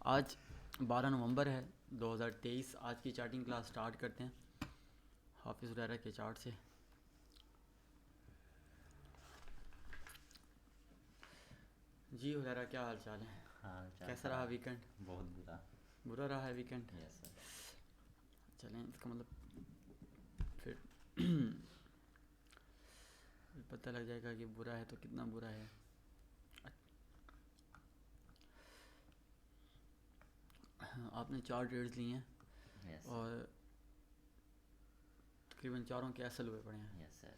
आज 12 नवंबर है 2023। आज की चार्टिंग क्लास स्टार्ट करते हैं हाफिज़ हुरैरा के चार्ट से। जी हुरैरा, क्या हाल चाल है? हाँ चल कैसा रहा खराब। वीकेंड? बहुत बुरा। बुरा रहा है वीकेंड? Yes sir. चलें, इसका मतलब फिर पता लग जाएगा कि बुरा है तो कितना बुरा है। आपने 4 ट्रेड्स लिए हैं यस सर। और तकरीबन चारों के एसल हुए पड़े हैं। Yes sir.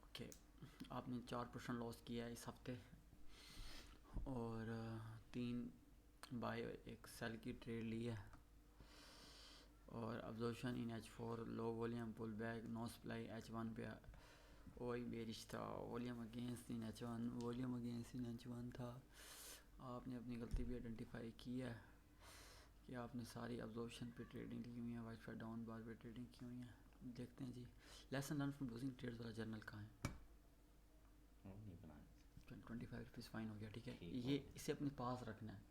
ओके, आपने 4% लॉस किया है इस हफ्ते और 3 बाय एक सेल की ट्रेड ली है और absorption in H4, low volume pull back, no supply H1 पे वही बेरिश था। Volume against in H1, volume against in H1 था। आपने अपनी गलती भी आइडेंटिफाई की है कि आपने सारी अब्जॉर्प्शन पे ट्रेडिंग की हुई है, वाइट फेड डाउन बार पे ट्रेडिंग की हुई है। देखते हैं जी, lesson learn from losing trades वाला जर्नल कहाँ है? वो नहीं बनाया। 25 रुपीज़ फ़ाइन हो गया, ठीक है। ठीक हो ये गया। इसे अपने पास रखना है,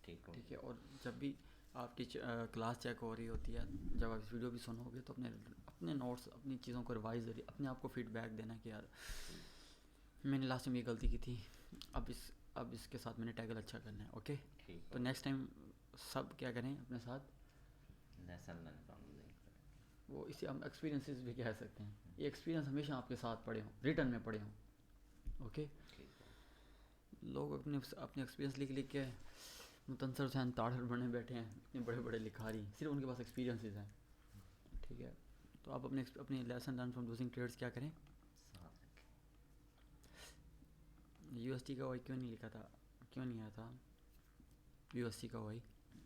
ठीक हो ठीक है। गया। और जब भी आपकी क्लास चेक हो रही होती है, जब आप इस वीडियो भी सुनोगे तो अपने अपने नोट्स, अपनी चीज़ों को रिवाइज करिए, अपने आप को फीडबैक देना कि यार मैंने लास्ट में ये गलती की थी, अब इसके साथ मैंने टैगल अच्छा करना है। ओके, ठीक तो हो नेक्स्ट टाइम सब क्या करें अपने साथ, गया। Lesson learn from losing. वो इसे हम एक्सपीरियंसेस भी कह सकते हैं। ये एक्सपीरियंस हमेशा आपके साथ पड़े हों, रिटर्न में पड़े हों। ओके, ठीक हो लोग अपने अपने एक्सपीरियंस लिख के मुतंसर हुसैन ताड़र बने बैठे हैं, इतने बड़े बड़े लिखारी, सिर्फ उनके पास एक्सपीरियंसेस हैं, ठीक है। तो आप अपने lesson learn from losing trades क्या करें। साथ रखें। यूएसटी का वाई क्यों नहीं लिखा था, क्यों नहीं आया था यूएसटी का वाई?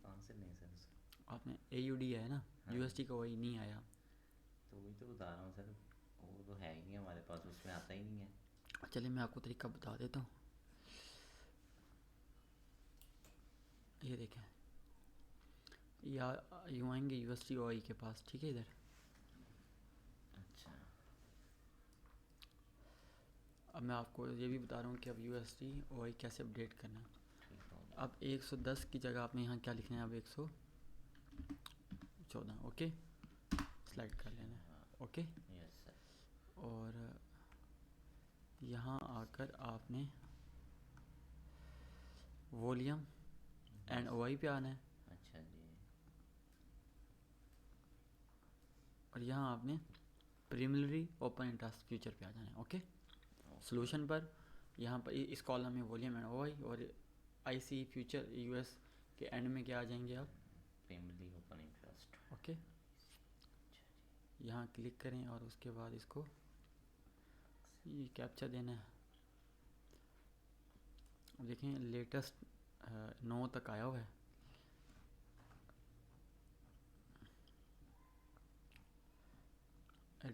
आंसर नहीं सर उसका। आपने एयूडी है ना, हाँ यूएसटी का वाई नहीं आया। तो वही तो बता रहा हूँ सर। वो तो है ही नहीं हमारे पास, उसमें आता ही नहीं है। चलिए मैं आपको तरीका बता देता हूँ। ये देखें, या यूँ आएंगे यूएसटी वाई के पास, ठीक है। इधर अच्छा। अब मैं आपको ये भी बता रहा हूँ कि अब यूएसटी वाई कैसे अपडेट करना है। ठीक हो गया। अब 110 की जगह आपने यहाँ क्या लिखना है, अब 114। ओके, स्लाइड कर लेना है। हाँ। Okay, yes sir. और यहाँ आकर आपने वॉल्यूम एंड यस। ओआई पे आना है अच्छा जी। और यहाँ आपने प्रीलिमिनरी ओपन इंटरेस्ट फ्यूचर पे आ जाना है। Okay, okay. सोल्यूशन पर यहाँ पर इस कॉलम में वॉल्यूम एंड ओआई और आईसी फ्यूचर यूएस के एंड में क्या आ जाएंगे आप? Primary open interest. ओके, अच्छा जी। यहाँ क्लिक करें और उसके बाद इसको ये कैप्चा देना है। अब देखें लेटेस्ट 9 तक आया हुआ है।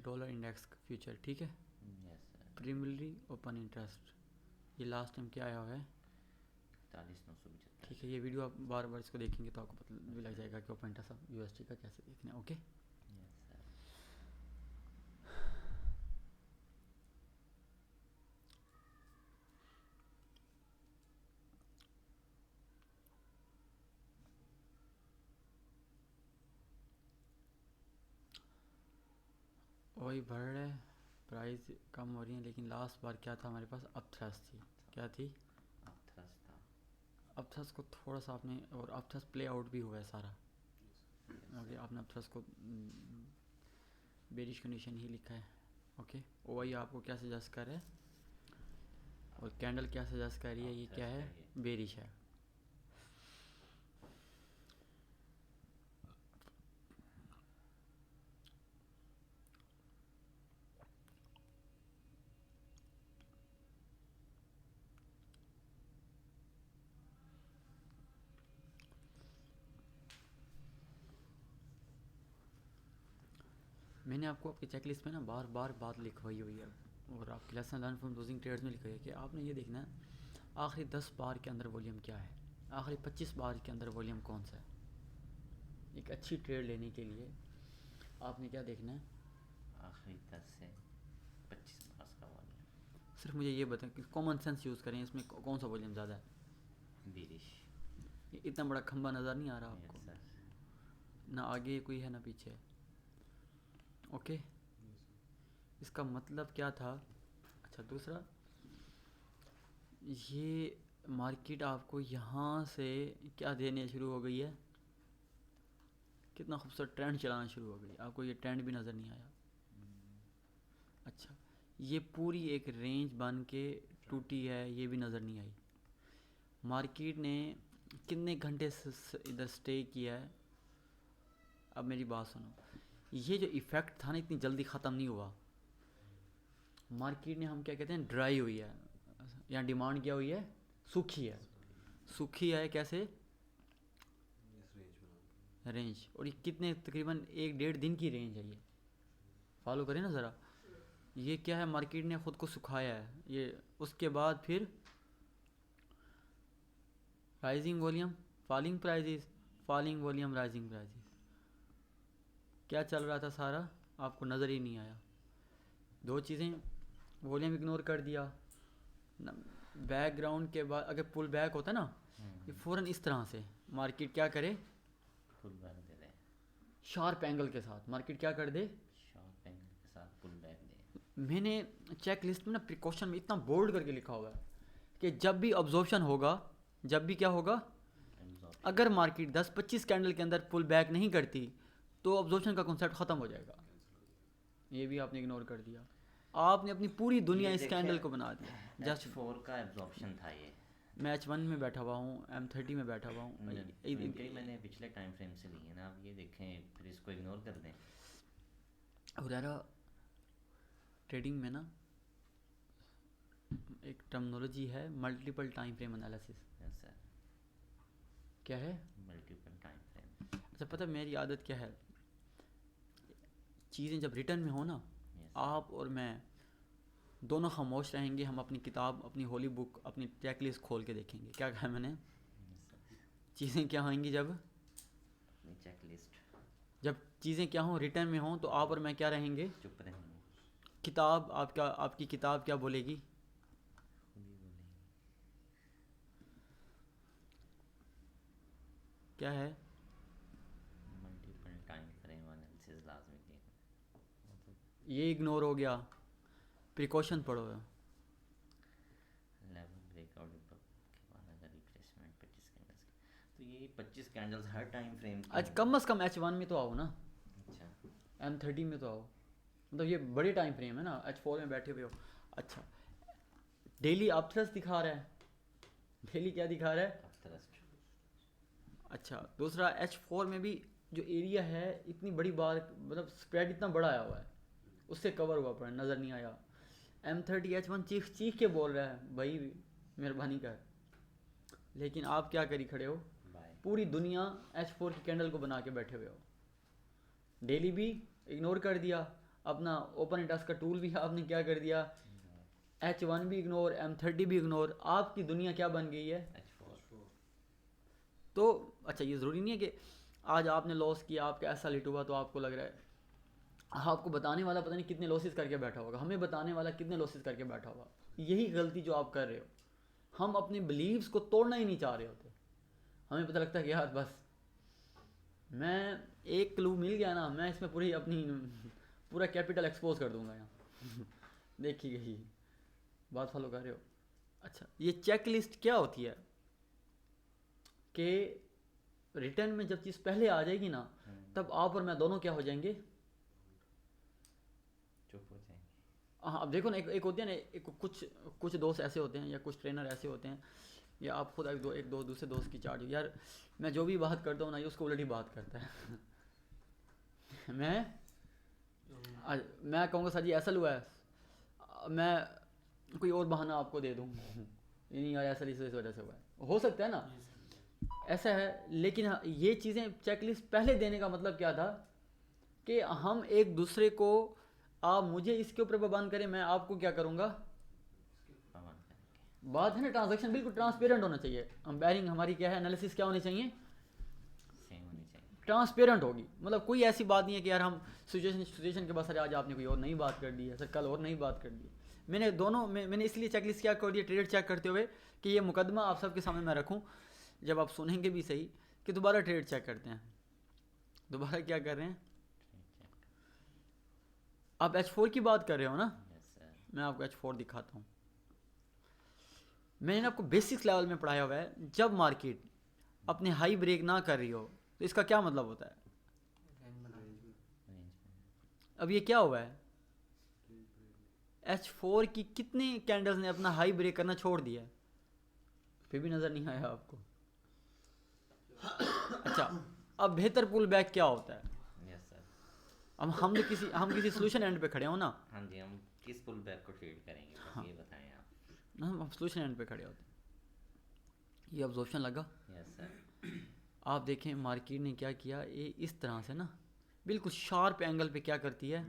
डॉलर इंडेक्स फ्यूचर, ठीक है। Yes sir. Preliminary open interest, ये लास्ट टाइम क्या आया हुआ है, 41,975। ठीक है। ये वीडियो आप बार बार इसको देखेंगे तो आपको पता भी लग जाएगा कि ओपन इंटरेस्ट यूएसटी का कैसे देखना है। Okay, yes sir. वही बढ़ रहा है, प्राइस कम हो रही है, लेकिन लास्ट बार क्या था हमारे पास, अपथ्रस थी। क्या थी? अब थ्रस्ट था। अपथ्रस को थोड़ा सा आपने, और अपथ्रस प्ले आउट भी हुआ है सारा। Yes okay, sir. आपने अपथ्रस को बेरिश कंडीशन ही लिखा है। ओके, वही आपको क्या सजेस्ट कर रहा है और कैंडल क्या सजेस्ट कर रही है, ये क्या थ्रस्ट है, है ये। बेरिश है। मैंने आपको आपकी चेकलिस्ट में ना बार बार बात लिखवाई हुई है और आपके lesson learn from losing trades में लिखा है कि आपने ये देखना है आखिरी 10 बार के अंदर वॉल्यूम क्या है, आखिरी 25 बार के अंदर वॉल्यूम कौन सा है। एक अच्छी ट्रेड लेने के लिए आपने क्या देखना है, आखिरी 10 से 25 मार्क्स का वाला। सिर्फ मुझे ये बताएं कि कॉमन सेंस यूज़ करें, इसमें कौन सा वॉल्यूम ज़्यादा है। बिरिश। इतना बड़ा खंबा नज़र नहीं आ रहा यस आपको, सर। ना आगे कोई है ना पीछे। ओके, इसका मतलब क्या था? अच्छा, दूसरा, ये मार्केट आपको यहाँ से क्या देने शुरू हो गई है, कितना खूबसूरत ट्रेंड चलाना शुरू हो गई, आपको ये ट्रेंड भी नज़र नहीं आया। अच्छा, ये पूरी एक रेंज बन के टूटी है, ये भी नज़र नहीं आई। मार्केट ने कितने घंटे इधर स्टे किया है? अब मेरी बात सुनो, ये जो इफ़ेक्ट था ना इतनी जल्दी ख़त्म नहीं हुआ। मार्केट ने, हम क्या कहते हैं, ड्राई हुई है, यहाँ डिमांड क्या हुई है, सूखी है। सूखी है कैसे? रेंज, और ये कितने, तकरीबन 1-1.5 दिन की रेंज है ये, फॉलो करें ना ज़रा। ये क्या है, मार्केट ने ख़ुद को सुखाया है ये। उसके बाद फिर rising volume, falling prices, falling volume, rising prices, क्या चल रहा था सारा आपको नज़र ही नहीं आया। दो चीज़ें, वॉल्यूम इग्नोर कर दिया, बैकग्राउंड के बाद अगर पुल बैक होता ना, ये फ़ौरन इस तरह से मार्केट क्या करे, पुल बैक दे दे, शार्प एंगल के साथ मार्केट क्या कर दे, शॉर्ट एंगल के साथ पुल बैक दे। मैंने चेक लिस्ट में ना प्रिकॉशन में इतना बोल्ड करके लिखा हुआ है कि जब भी ऑब्जॉर्प्शन होगा, जब भी क्या होगा, एब्जॉर्प्शन। अगर मार्केट 10-25 कैंडल के अंदर पुल बैक नहीं करती तो ऑब्जॉर्प्शन का कॉन्सेप्ट ख़त्म हो जाएगा। ये भी आपने इग्नोर कर दिया, आपने अपनी पूरी दुनिया ये इस देखिए, कैंडल को बना दी। जस्ट H4 का एब्जॉर्प्शन था ये। मैं H1 में बैठा हुआ हूँ, M30 में बैठा हुआ हूँ। इनके मैंने पिछले टाइम फ्रेम से लिए ना, अब ये देखें, फिर इसको इग्नोर कर दें। हुरैरा ट्रेडिंग में ना एक टर्मिनोलॉजी है, multiple time frame analysis. Yes sir, क्या है? Multiple time frame. अच्छा, पता है मेरी आदत क्या है, चीज़ें जब रिटर्न में हो ना, यस आप और मैं दोनों खामोश रहेंगे, हम अपनी किताब, अपनी होली बुक, अपनी चेकलिस्ट खोल के देखेंगे। क्या कहा मैंने? सर, चीज़ें क्या होंगी जब, अपनी चेक लिस्ट जब चीज़ें क्या हों, रिटर्न में हों, तो आप और मैं क्या रहेंगे, चुप रहेंगे, किताब आपका, आपकी किताब क्या बोलेगी, खुद ही बोलेंगे। क्या है, मल्टीपल टाइम फ्रेम एनालिसिस लाजमी की, ये इग्नोर हो गया, प्रिकॉशन पढ़ो। लेवल ब्रेकआउट के बाद अगर रिप्लेसमेंट 25 कैंडल्स, तो ये 25 कैंडल्स हर टाइम फ्रेम की आज कम से कम H1 में तो आओ ना, अच्छा, M30 में तो आओ, मतलब ये बड़े टाइम फ्रेम है ना, H4 में बैठे हुए हो। अच्छा, डेली अपथ्रस्ट दिखा रहा है, डेली क्या दिखा रहा है, अपथ्रस्ट। अच्छा, दूसरा H4 में भी जो एरिया है इतनी बड़ी बार, मतलब स्प्रेड इतना बड़ा आया हुआ है, उससे कवर हुआ पड़ा, नज़र नहीं आया। M30 H1 चीख चीख के बोल रहा है भाई मेहरबानी कर, लेकिन आप क्या करी खड़े हो, बाय। पूरी दुनिया H4 की कैंडल को बना के बैठे हुए हो। डेली भी इग्नोर कर दिया, अपना ओपन इंटरेस्ट का टूल भी आपने क्या कर दिया, H1 भी इग्नोर, M30 भी इग्नोर, आपकी दुनिया क्या बन गई है। H4 तो अच्छा, ये ज़रूरी नहीं है कि आज आपने लॉस किया, आपका ऐसा लिट हुआ तो आपको लग रहा है, आपको बताने वाला पता नहीं कितने लॉसेस करके बैठा होगा, हमें बताने वाला कितने लॉसेस करके बैठा होगा। यही गलती जो आप कर रहे हो, हम अपने बिलीव्स को तोड़ना ही नहीं चाह रहे होते। हमें पता लगता है कि यार बस मैं एक क्लू मिल गया ना, मैं इसमें पूरी अपनी पूरा कैपिटल एक्सपोज कर दूंगा यहाँ देखी गई बात, फॉलो कर रहे हो। अच्छा, ये चेक लिस्ट क्या होती है कि रिटर्न में जब चीज़ पहले आ जाएगी ना, तब आप और मैं दोनों क्या हो जाएंगे, चुप हो जाएंगे। हाँ। अब देखो ना, एक होते हैं ना, कुछ दोस्त ऐसे होते हैं या कुछ ट्रेनर ऐसे होते हैं, या आप खुद एक दो दूसरे दोस्त की चार्ज, यार मैं जो भी बात करता हूँ ना, ये उसको उल्टी बात करता है मैं कहूँगा सर जी ऐसा हुआ है, मैं कोई और बहाना आपको दे दूँ नहीं यार ऐसा इस वजह से हुआ है, हो सकता है ना, ऐसा है। लेकिन हाँ, ये चीज़ें चेकलिस्ट पहले देने का मतलब क्या था कि हम एक दूसरे को, आप मुझे इसके ऊपर पाबंद करें, मैं आपको क्या करूँगा, पाबंद करेंगे। बात है ना, ट्रांजैक्शन बिल्कुल ट्रांसपेरेंट होना चाहिए, कंपेयरिंग हमारी क्या है, एनालिसिस क्या होनी चाहिए, सेम होनी चाहिए। ट्रांसपेरेंट होगी। मतलब कोई ऐसी बात नहीं है कि यार हम सिचुएशन के बाद सर आज आपने कोई और नई बात कर दी है, सर कल और नई बात कर दी। मैंने इसलिए चेकलिस्ट क्या कर दिया ट्रेड चेक करते हुए कि ये मुकदमा आप सबके सामने मैं रखूं। जब आप सुनेंगे भी सही कि दोबारा ट्रेड चेक करते हैं, दोबारा क्या कर रहे हैं। आप H4 की बात कर रहे हो ना, मैं आपको H4 दिखाता हूँ। मैंने आपको बेसिक्स लेवल में पढ़ाया हुआ है, जब मार्केट अपने हाई ब्रेक ना कर रही हो तो इसका क्या मतलब होता है। अब ये क्या हुआ है, H4 की कितने कैंडल्स ने अपना हाई ब्रेक करना छोड़ दिया, फिर भी नज़र नहीं आया आपको। अच्छा, अब बेहतर पुल बैक क्या होता है। अब हम किसी सोल्यूशन एंड पे खड़े हो ना। हाँ जी, हम किस पुल बैक को ट्रेड करेंगे, बस हाँ, ये बताएं आप। हम सोल्यूशन एंड पे खड़े होते हैं। ये ऑब्जर्वेशन लगा। Yes sir. आप देखें मार्केट ने क्या किया, ये इस तरह से ना बिल्कुल शार्प एंगल पे क्या करती है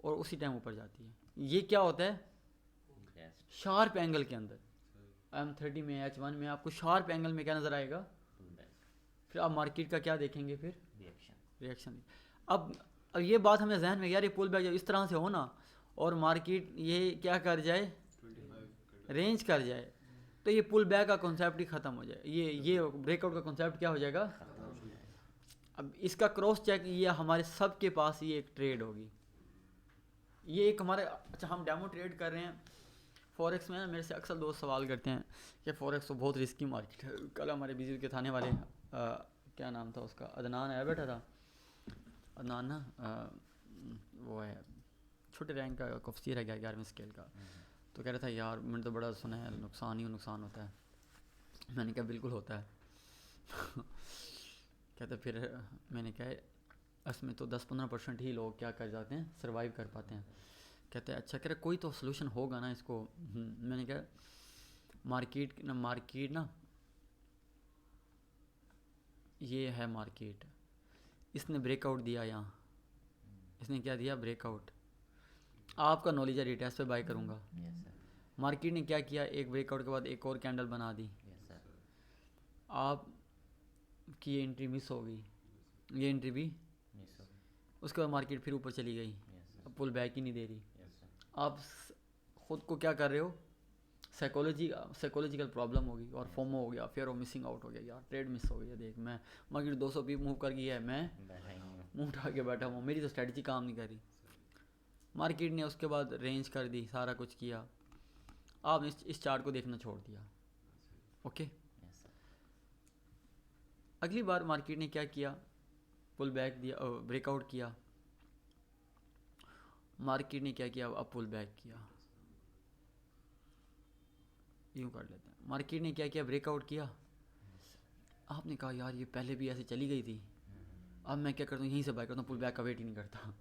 और उसी टाइम ऊपर जाती है। ये क्या होता है, शार्प एंगल के अंदर M30 में H1 में आपको शार्प एंगल में क्या नज़र आएगा, फिर आप मार्केट का क्या देखेंगे, फिर रिएक्शन। अब ये बात हमें जहन में, यार ये पुल बैक जब इस तरह से हो ना और मार्केट ये क्या कर जाए, रेंज कर जाए, तो ये पुल बैक का कॉन्सेप्ट ही ख़त्म हो जाए, ये ब्रेकआउट का कॉन्सेप्ट क्या हो जाएगा। अब इसका क्रॉस चेक ये हमारे सब के पास ये एक ट्रेड होगी, ये एक हमारे। अच्छा, हम डेमो ट्रेड कर रहे हैं फॉरेक्स में। मेरे से अक्सर दोस्त सवाल करते हैं कि फॉरेक्स तो बहुत रिस्की मार्केट है। कल हमारे बिजली के थाने वाले क्या नाम था उसका, अदनान आया बैठा था। अदनान ना वो है छोटे रैंक का कॉफसीर है 11वीं स्केल का। तो कह रहा था यार मैंने तो बड़ा सुना है नुकसान ही नुकसान होता है। मैंने कहा बिल्कुल होता है। कहते फिर मैंने कहा इसमें तो 10-15% ही लोग क्या कर जाते हैं, सर्वाइव कर पाते हैं। कहते हैं अच्छा, कह रहे कोई तो सोल्यूशन होगा ना इसको। मैंने कहा मार्केट ना ये है मार्केट, इसने ब्रेकआउट दिया, यहाँ इसने क्या दिया, ब्रेकआउट। आपका नॉलेज है, रिटेस्ट पे बाय करूँगा। मार्केट ने क्या किया, एक ब्रेकआउट के बाद एक और कैंडल बना दी। आप की एंट्री मिस हो गई, ये एंट्री भी मिस हो गई। उसके बाद मार्केट फिर ऊपर चली गई, अब पुल बैक ही नहीं दे रही। आप ख़ुद को क्या कर रहे हो, साइकोलॉजिकल प्रॉब्लम होगी और फोमो हो गया, फियर ऑफ मिसिंग आउट हो गया, यार ट्रेड मिस हो गई है। देख मैं मार्केट 200 पीप मूव कर गई है, मैं मुँह उठा के बैठा हूँ, मेरी तो स्ट्रेटजी काम नहीं कर रही। मार्केट ने उसके बाद रेंज कर दी, सारा कुछ किया, आपने इस चार्ट को देखना छोड़ दिया। ओके, अगली बार मार्केट ने क्या किया, पुल बैक दिया, ब्रेकआउट किया। मार्केट ने क्या किया, अब पुल बैक किया। यूँ कर लेते हैं, मार्केट ने क्या किया, ब्रेकआउट किया। आपने कहा यार ये पहले भी ऐसे चली गई थी, अब मैं क्या करता हूँ, यहीं से बाय करता हूँ, पुल बैक का वेट ही नहीं करता।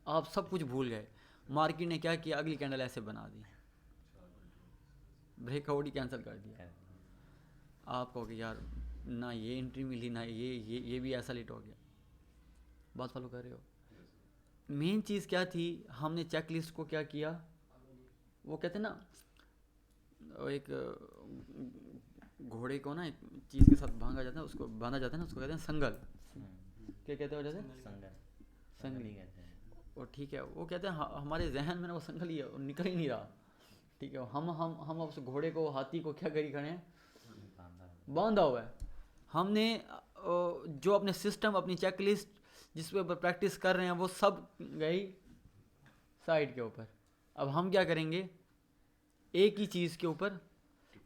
आप सब कुछ भूल गए। मार्केट ने क्या किया, अगली कैंडल ऐसे बना दी, ब्रेकआउट ही कैंसिल कर दिया। आप कहोगे यार ना ये एंट्री मिली ना ये भी ऐसा लेट हो गया। बात फॉलो कर रहे हो। मेन चीज़ क्या थी, हमने चेक लिस्ट को क्या किया, वो कहते हैं ना एक घोड़े को ना एक चीज़ के साथ बांधा जाता है, उसको बांधा जाता है ना, उसको कहते हैं संगल। क्या कहते हैं वजह से, संगली कहते हैं। और ठीक है, वो कहते हैं हमारे जहन में ना वो संगल ही है, वो निकल ही नहीं रहा। ठीक है, हम उस घोड़े को, हाथी को क्या करी खड़े हैं, बांधा हुआ है। हमने जो अपने सिस्टम, अपनी चेक लिस्ट जिस पे प्रैक्टिस कर रहे हैं, वो सब गई साइड के ऊपर। अब हम क्या करेंगे, एक ही चीज़ के ऊपर,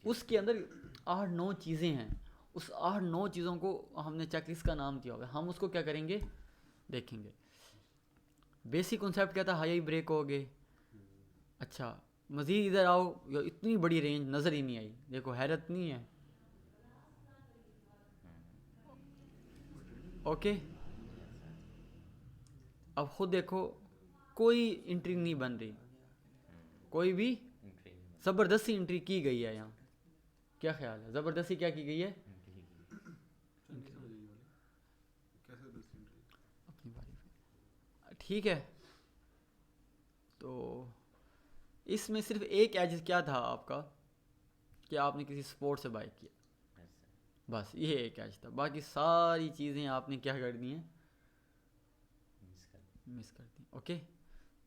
उसके अंदर 8-9 चीज़ें हैं, उस 8-9 चीज़ों को हमने चेकलिस्ट का नाम दिया हुआ है, हम उसको क्या करेंगे, देखेंगे। बेसिक कॉन्सेप्ट क्या था, हाई ब्रेक हो गए। अच्छा, मज़ीद इधर आओ, इतनी बड़ी रेंज नज़र ही नहीं आई, देखो हैरत नहीं है। ओके, अब खुद देखो, कोई एंट्री नहीं बन रही, कोई भी ज़बरदस्ती एंट्री की गई है यहाँ। क्या ख्याल है, ज़बरदस्ती क्या की गई है, अपनी बारी पे। ठीक है, तो इसमें सिर्फ एक एज क्या था आपका, कि आपने किसी स्पोर्ट से बाय किया, बस ये एक एज था। बाकी सारी चीज़ें आपने क्या कर दी हैं, मिस कर दी। ओके,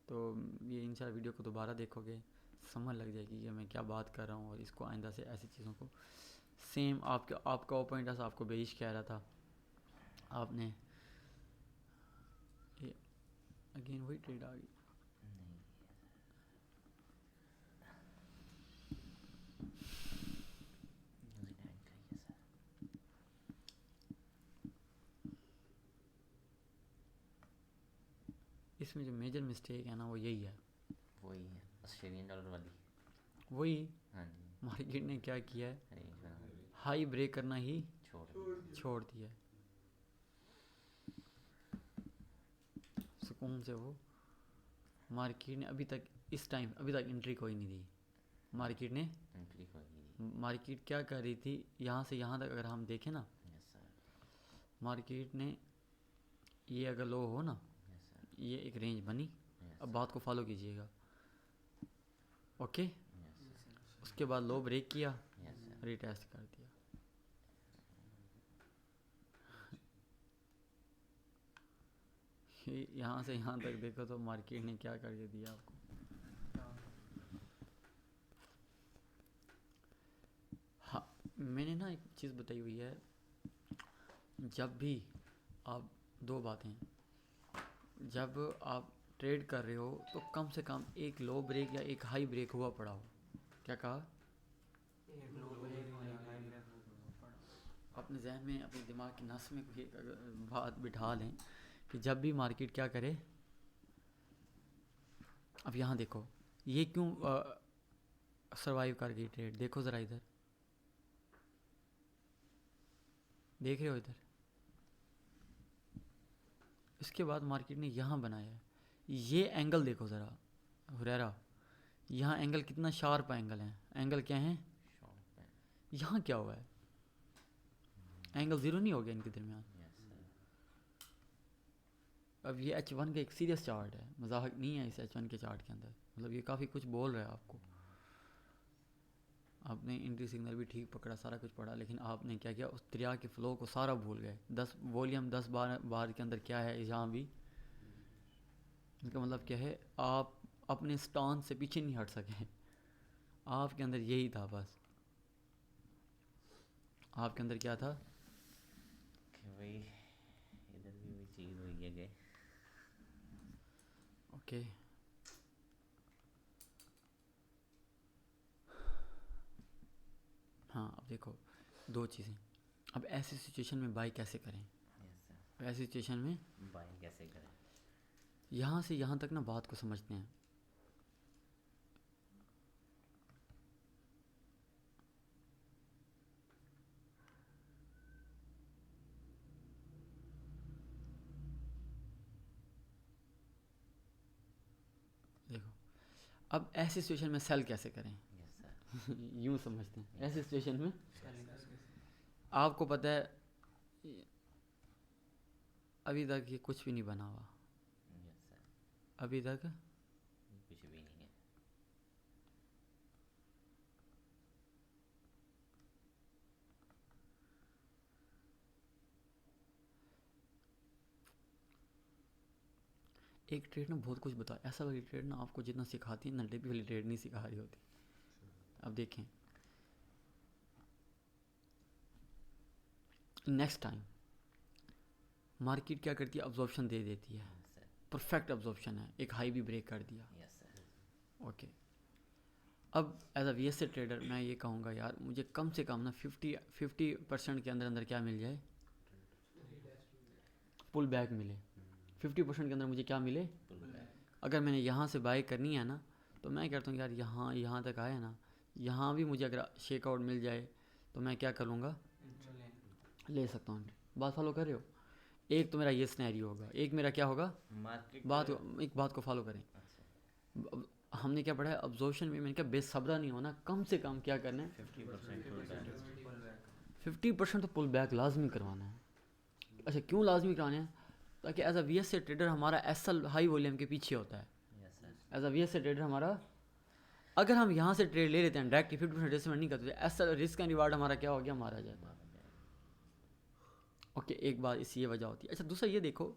तो ये इंशाल्लाह वीडियो को दोबारा देखोगे, समझ लग जाएगी कि मैं क्या बात कर रहा हूँ, और इसको आइंदा से ऐसी चीज़ों को सेम आपका पॉइंट ऐसा आपको बेइश कह रहा था, आपने ये अगेन वही ट्रेड आ गई। नहीं न्यूजीलैंड का ही है सर। इसमें जो मेजर मिस्टेक है ना वो यही है, वही है ऑस्ट्रेलियन डॉलर वाली। वही हाँ जी मार्केट ने क्या किया है, रेंज बना हाई ब्रेक करना ही छोड़ छोड़ दिया है। सुकून से वो मार्केट ने अभी तक इस टाइम अभी तक एंट्री कोई नहीं दी मार्केट ने। एंट्री होगी। मार्केट क्या कर रही थी, यहाँ से यहाँ तक अगर हम देखें ना, यस सर मार्केट ने ये अगर लो हो ना, यस सर ये एक रेंज बनी। यस अब बात को फॉलो कीजिएगा, ओके। यस उसके बाद लो ब्रेक किया, यस सर रीटेस्ट कर दिया। यहाँ से यहाँ तक देखो तो मार्केट ने क्या करके दिया आपको। हाँ, मैंने ना एक चीज़ बताई हुई है, जब भी आप दो बातें, जब आप ट्रेड कर रहे हो तो कम से कम एक लो ब्रेक या एक हाई ब्रेक हुआ पड़ा हो। क्या कहा? अपने जहन में अपने दिमाग की नस में कोई एक बात बिठा लें कि जब भी मार्केट क्या करे, अब यहाँ देखो ये क्यों सरवाइव कर गई ट्रेड, देखो ज़रा इधर, देख रहे हो इधर। इसके बाद मार्केट ने यहाँ बनाया है, ये एंगल देखो ज़रा हुरैरा, यहाँ एंगल कितना शार्प एंगल है, एंगल क्या है, शॉर्ट है। यहाँ क्या हुआ है, एंगल ज़ीरो नहीं हो गया इनके दरमियान। यस सर अब ये H1 का एक सीरियस चार्ट है, मजाक नहीं है इस H1 के चार्ट के अंदर, मतलब ये काफ़ी कुछ बोल रहा है आपको। आपने एंट्री सिग्नल भी ठीक पकड़ा, सारा कुछ पढ़ा, लेकिन आपने क्या किया, उस दरिया के फ़्लो को सारा भूल गए। 10 वॉल्यूम 10 बार के अंदर क्या है यहाँ भी, इनका मतलब क्या है, आप अपने स्टांस से पीछे नहीं हट सके। आपके अंदर यही था बस, आपके अंदर क्या था, कि भाई इधर भी वही चीज़ हुई है कि ओके। हाँ अब देखो दो चीज़ें, अब ऐसी सिचुएशन में बाई कैसे करें, यस सर ऐसी सिचुएशन में बाय कैसे करें। यहाँ से यहाँ तक ना बात को समझते हैं। देखो अब ऐसी सिचुएशन में सेल कैसे करें, यस सर यूँ समझते हैं। ऐसी सिचुएशन में आपको पता है अभी तक ये कुछ भी नहीं बना हुआ, यस सर अभी तक कुछ भी नहीं है। एक ट्रेड ना बहुत कुछ बता, ऐसा वाली ट्रेड ना आपको जितना सिखाती है ना डेबी वाली ट्रेड नहीं सिखा रही होती। अब देखें नेक्स्ट टाइम मार्केट क्या करती है, अब्जॉर्प्शन दे देती है, यस सर परफेक्ट अब्जॉर्प्शन है, एक हाई भी ब्रेक कर दिया, यस सर ओके। अब एज अ VSA ट्रेडर मैं ये कहूँगा यार मुझे कम से कम ना 50% के अंदर अंदर क्या मिल जाए, पुल बैक मिले। 50% के अंदर मुझे क्या मिले, पुल बैक। अगर मैंने यहाँ से बाय करनी है ना तो मैं कहता हूँ यार यहाँ तक आया ना, यहाँ भी मुझे अगर शेकआउट मिल जाए तो मैं क्या करूँगा, ले सकता हूँ। बात फॉलो कर रहे हो, एक तो मेरा ये स्नैरियो होगा, एक मेरा क्या होगा, मार्केट एक बात को फॉलो करें। अच्छा अब हमने क्या पढ़ा है ऑब्जर्वेशन में, मैंने क्या बेसब्रा नहीं होना, कम से कम क्या करना है, 50% पुल बैक। 50% तो पुल बैक लाजमी करवाना है। अच्छा क्यों लाजमी कराना है, ताकि एज अ VSA ट्रेडर हमारा SL हाई वॉल्यूम के पीछे होता है। Yes sir as a VSA trader हमारा, अगर हम यहाँ से ट्रेड ले लेते हैं डायरेक्ट 50% एडजस्टमेंट नहीं करते, SL रिस्क एंड रिवार्ड हमारा क्या हो गया, मारा जाता है। ओके एक बात इसी ये वजह होती है। अच्छा दूसरा ये देखो,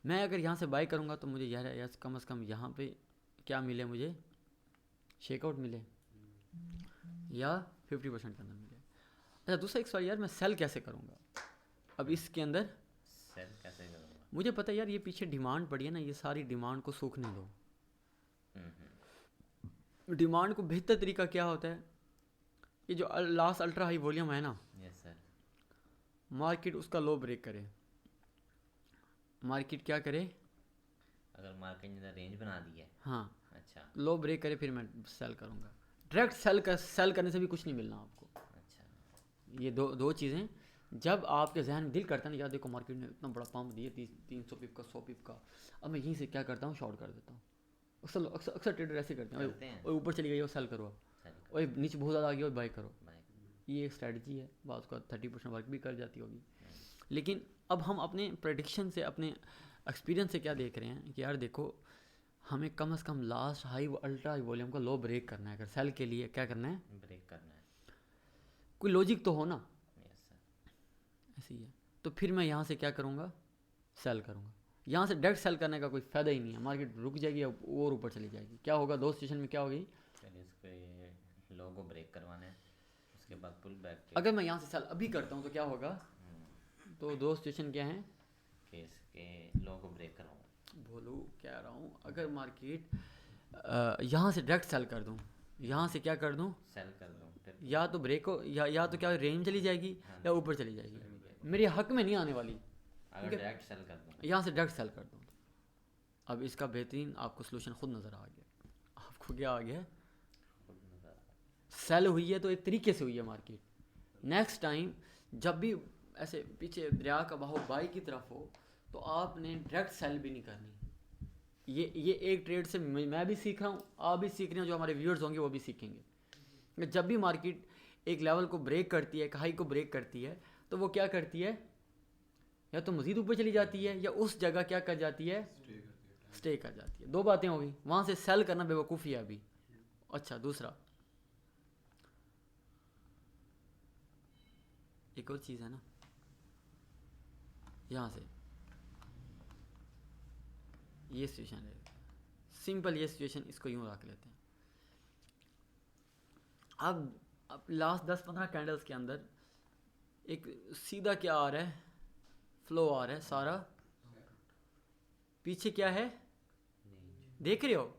मैं अगर यहाँ से बाय करूँगा तो मुझे यार यस कम से कम यहाँ पे क्या मिले, मुझे शेकआउट मिले या 50% के अंदर मिले। अच्छा दूसरा एक सवाल यार, मैं सेल कैसे करूँगा अब इसके अंदर? सेल कैसे करूँगा? मुझे पता है यार, ये पीछे डिमांड पड़ी है ना, ये सारी डिमांड को सूखने दो। डिमांड को बेहतर तरीका क्या होता है, ये जो लास्ट अल्ट्रा हाई वॉल्यूम है ना, यस सर। मार्केट उसका लो ब्रेक करे। मार्केट क्या करे? अगर मार्केट ने रेंज बना दी है, हाँ अच्छा लो ब्रेक करे, फिर मैं सेल करूँगा। डायरेक्ट सेल करने से भी कुछ नहीं मिलना आपको। अच्छा। ये दो चीज़ें जब आपके जहन में दिल करता है ना, यार देखो मार्केट ने इतना बड़ा पंप दिया 300 पिप का, 100 पिप का, अब मैं यहीं से क्या करता हूँ, शॉर्ट कर देता हूँ। अक्सर ट्रेडर ऐसे करते हैं, और ऊपर चली गई वो सेल करो, और नीचे बहुत ज़्यादा आ गया और बाय करो। ये एक स्ट्रैटेजी है, बाद उसका 30% वर्क भी कर जाती होगी। लेकिन अब हम अपने प्रेडिक्शन से, अपने एक्सपीरियंस से क्या देख रहे हैं कि यार देखो, हमें कम से कम last high ultra high volume का लो ब्रेक करना है। अगर सेल के लिए क्या करना है, ब्रेक करना है, कोई लॉजिक तो हो ना। Yes sir. ऐसे ही है, तो फिर मैं यहाँ से क्या करूँगा, सेल करूँगा। यहाँ से डायरेक्ट सेल करने का कोई फ़ायदा ही नहीं है, मार्केट रुक जाएगी और ऊपर चली जाएगी। क्या होगा, दो सिचुएशन में क्या होगी, पहले इसके लो को ब्रेक करवाना है, उसके बाद पुल बैक। अगर मैं यहाँ से सेल अभी करता हूँ तो क्या होगा, तो दो सिचुएशन क्या हैं, कि इसके लो को ब्रेक करवाऊँ। बोलो कह रहा हूँ, अगर मार्केट यहाँ से डायरेक्ट सेल कर दूँ, यहाँ से क्या कर दूँ, सेल कर दूँ, फिर या तो ब्रेक हो, या तो क्या रेंज चली जाएगी, या ऊपर चली जाएगी, मेरे हक में नहीं आने वाली। अगर डायरेक्ट सेल कर दूँ, यहाँ से डायरेक्ट सेल कर दूँ। अब इसका बेहतरीन आपको सोल्यूशन खुद नज़र आ गया। आपको क्या आ गया, सेल हुई है तो एक तरीके से हुई है मार्केट। नेक्स्ट टाइम जब भी ऐसे पीछे दरिया का बहाव बाई की तरफ हो, तो आपने डायरेक्ट सेल भी नहीं करनी। ये एक ट्रेड से मैं भी सीख रहा हूँ, आप भी सीख रहे हो, जो हमारे व्यूअर्स होंगे वो भी सीखेंगे। जब भी मार्केट एक लेवल को ब्रेक करती है, एक हाई को ब्रेक करती है, तो वो क्या करती है, या तो मज़ीद ऊपर चली जाती है, या उस जगह क्या कर जाती है, स्टे कर जाती है। दो बातें हो गई, वहाँ से सेल करना बेवकूफ़ी है अभी। अच्छा दूसरा एक और चीज़ है ना, यहाँ से ये सिचुएशन है सिंपल, ये सिचुएशन इसको यूँ रख लेते हैं। अब लास्ट 10-15 कैंडल्स के अंदर एक सीधा क्या आ रहा है, फ्लो आ रहा है सारा, पीछे क्या है देख रहे हो,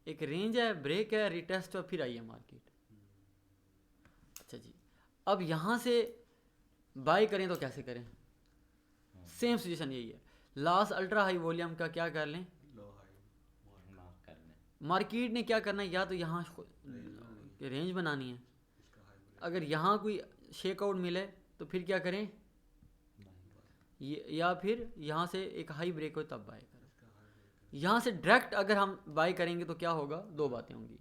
एक रेंज है, ब्रेक है, रिटेस्ट है, फिर आई है मार्केट। अच्छा जी, अब यहाँ से बाय करें तो कैसे करें, सेम सिचुएशन यही है। लास्ट अल्ट्रा हाई वॉल्यूम का क्या कर लें, मार्केट ने क्या करना है, या तो यहाँ रेंज बनानी है, अगर यहाँ कोई शेकआउट मिले तो फिर क्या करें, या फिर यहाँ से एक हाई ब्रेक हो तब बाय करें। यहाँ से डायरेक्ट अगर हम बाय करेंगे तो क्या होगा, दो बातें होंगी,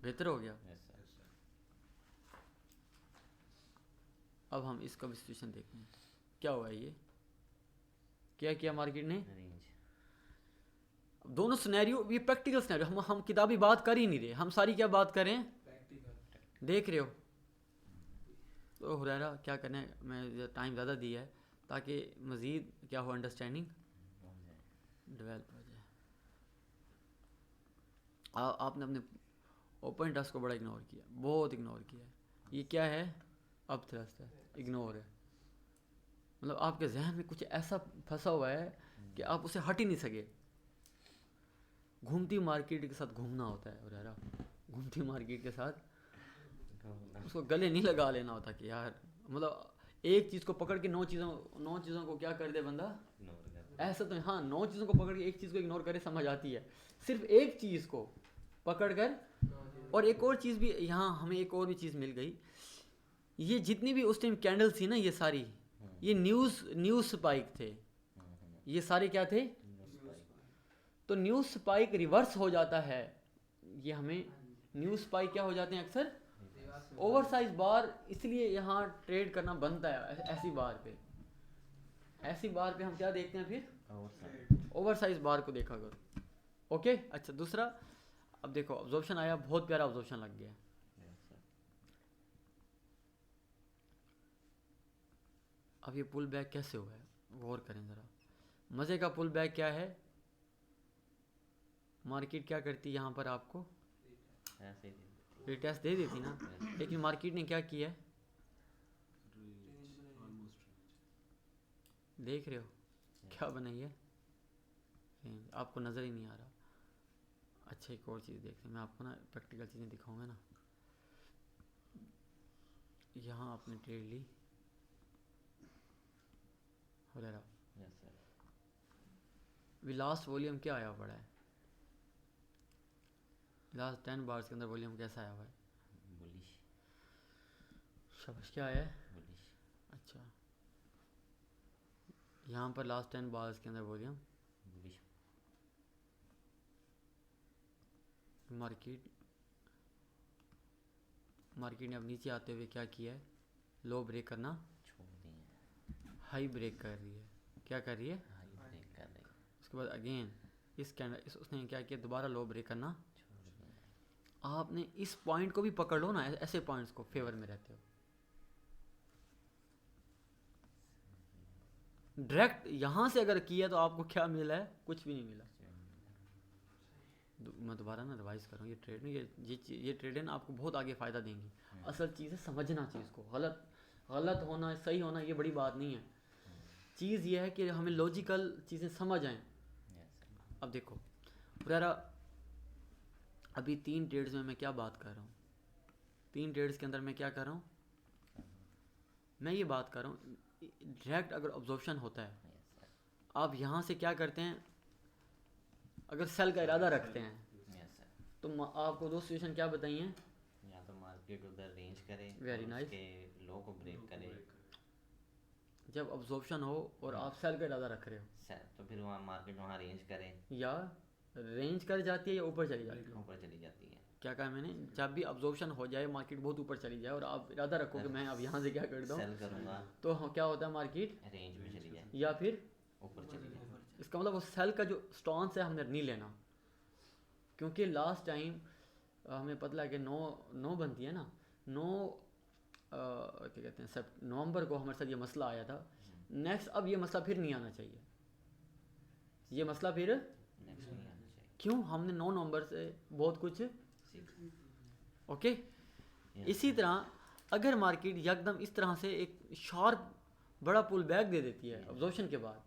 बेहतर हो गया। अब हम इसका भी सिचुएशन देखते हैं, क्या हुआ, ये क्या किया मार्केट ने, दोनों सिनेरियो, ये प्रैक्टिकल सिनेरियो, हम किताबी बात कर ही नहीं रहे, हम सारी क्या बात कर रहे हैं, देख रहे हो। तो हुरैरा क्या करना है, मैं टाइम ज़्यादा दिया है ताकि मज़ीद क्या हो, अंडरस्टैंडिंग डेवलप हो जाए। आपने अपने ओपन इंटरेस्ट को बड़ा इग्नोर किया, बहुत इग्नोर किया है। ये क्या है, अब थ्रस्ट है, इग्नोर है, मतलब आपके जहन में कुछ ऐसा फंसा हुआ है कि आप उसे हट ही नहीं सके। घूमती मार्केट के साथ घूमना होता है हुरैरा, घूमती मार्केट के साथ उसको गले नहीं लगा लेना होता कि यार, मतलब एक चीज़ को पकड़ के 9 चीज़ों को क्या कर दे बंदा, ऐसा तो हाँ 9 चीज़ों को पकड़ के एक चीज़ को इग्नोर करे समझ आती है, सिर्फ एक चीज़ को पकड़ कर। और एक और चीज़ भी यहाँ हमें एक और भी चीज़ मिल गई, ये जितनी भी उस टाइम कैंडल्स थी ना, ये सारी ये न्यूज़ स्पाइक थे, ये सारे क्या थे, तो न्यूज़ स्पाइक रिवर्स हो जाता है। ये हमें न्यूज़ स्पाइक क्या हो जाते हैं अक्सर, ओवरसाइज बार, इसलिए यहाँ ट्रेड करना बनता है। ऐसी बार पे हम क्या देखते हैं, फिर ओवरसाइज बार को देखा करो। ओके अच्छा दूसरा, अब देखो ऑब्जर्वेशन आया, बहुत प्यारा ऑब्जर्वेशन लग गया। अब ये पुल बैक कैसे हुआ है, गौर करें ज़रा। मज़े का पुल बैक क्या है, मार्केट क्या करती है यहाँ पर आपको ऐसे ही दे देती रिटेस्ट दे देती ना, है। लेकिन मार्केट ने क्या किया है, देख रहे हो क्या बनाई है, आपको नज़र ही नहीं आ रहा। अच्छा एक और चीज़ देखते हैं, मैं आपको ना प्रैक्टिकल चीज़ें दिखाऊंगा ना। यहाँ आपने ट्रेड ली वगैरह, यस सर। अभी लास्ट वॉल्यूम क्या आया पड़ा है, लास्ट 10 बार्स के अंदर वॉल्यूम कैसा आया हुआ है, बुलिश। शाबाश, क्या आया है, बुलिश। अच्छा यहाँ पर लास्ट 10 बार्स के अंदर वॉल्यूम बुलिश। मार्केट ने अब नीचे आते हुए क्या किया है, लो ब्रेक करना छोड़ दिए। हाई ब्रेक कर रही है, क्या कर रही है, हाई ब्रेक कर रही है। उसके बाद अगेन इस कैंडल उसने क्या किया, दोबारा लो ब्रेक करना। छोड़ दिए। आपने इस पॉइंट को भी पकड़ लो ना, ऐसे पॉइंट्स को फेवर में रहते हो, डायरेक्ट यहाँ से अगर किया तो आपको क्या मिला है, कुछ भी नहीं मिला। मैं दोबारा ना रिवाइज कर रहा हूँ, ये ट्रेड ना ये ट्रेड है ना आपको बहुत आगे फ़ायदा देंगी। असल चीज़ है समझना चीज़ को, गलत होना सही होना ये बड़ी बात नहीं है, चीज़ ये है कि हमें लॉजिकल चीज़ें समझ आएँ। अब देखो पुराना, अभी 3 ट्रेड्स में मैं क्या बात कर रहा हूँ, 3 ट्रेड्स के अंदर मैं क्या कर रहा हूँ, मैं ये बात कर रहा हूँ डायरेक्ट अगर ऑब्जॉर्प्शन होता है, आप यहाँ से क्या करते हैं, अगर सेल का इरादा रखते हैं तो आपको दो सिचुएशन क्या बताई हैं, या तो मार्केट उधर रेंज करे, Very और nice. उसके लो को ब्रेक करे, जब ऑब्जॉर्प्शन हो और आप सेल का इरादा रख रहे हो, तो फिर वहाँ मार्केट वहाँ रेंज करे, या रेंज कर जाती है या ऊपर चली जाती है, ऊपर चली जाती है। क्या कहा मैंने, जब भी ऑब्जॉर्प्शन हो जाए मार्केट बहुत ऊपर चली जाए और आप इरादा रखो कि मैं अब यहाँ से क्या करता हूँ, सेल करूँगा, तो क्या होता है मार्केट रेंज में चली जाए या फिर ऊपर चली जाए। इसका मतलब वो सेल का जो स्टॉन्स है हमने नहीं लेना, क्योंकि लास्ट टाइम हमें पता लगा कि 9 बनती है ना, 9 क्या कहते हैं सब नवंबर को हमारे साथ ये मसला आया था। नेक्स्ट अब ये मसला फिर नहीं आना चाहिए, ये मसला फिर नेक्स्ट नहीं आना चाहिए। क्यों, हमने 9 नवंबर से बहुत कुछ ओके। Yes, इसी तरह अगर मार्केट एकदम इस तरह से एक शार्प बड़ा पुल बैक दे देती है ऑब्जॉर्प्शन के बाद,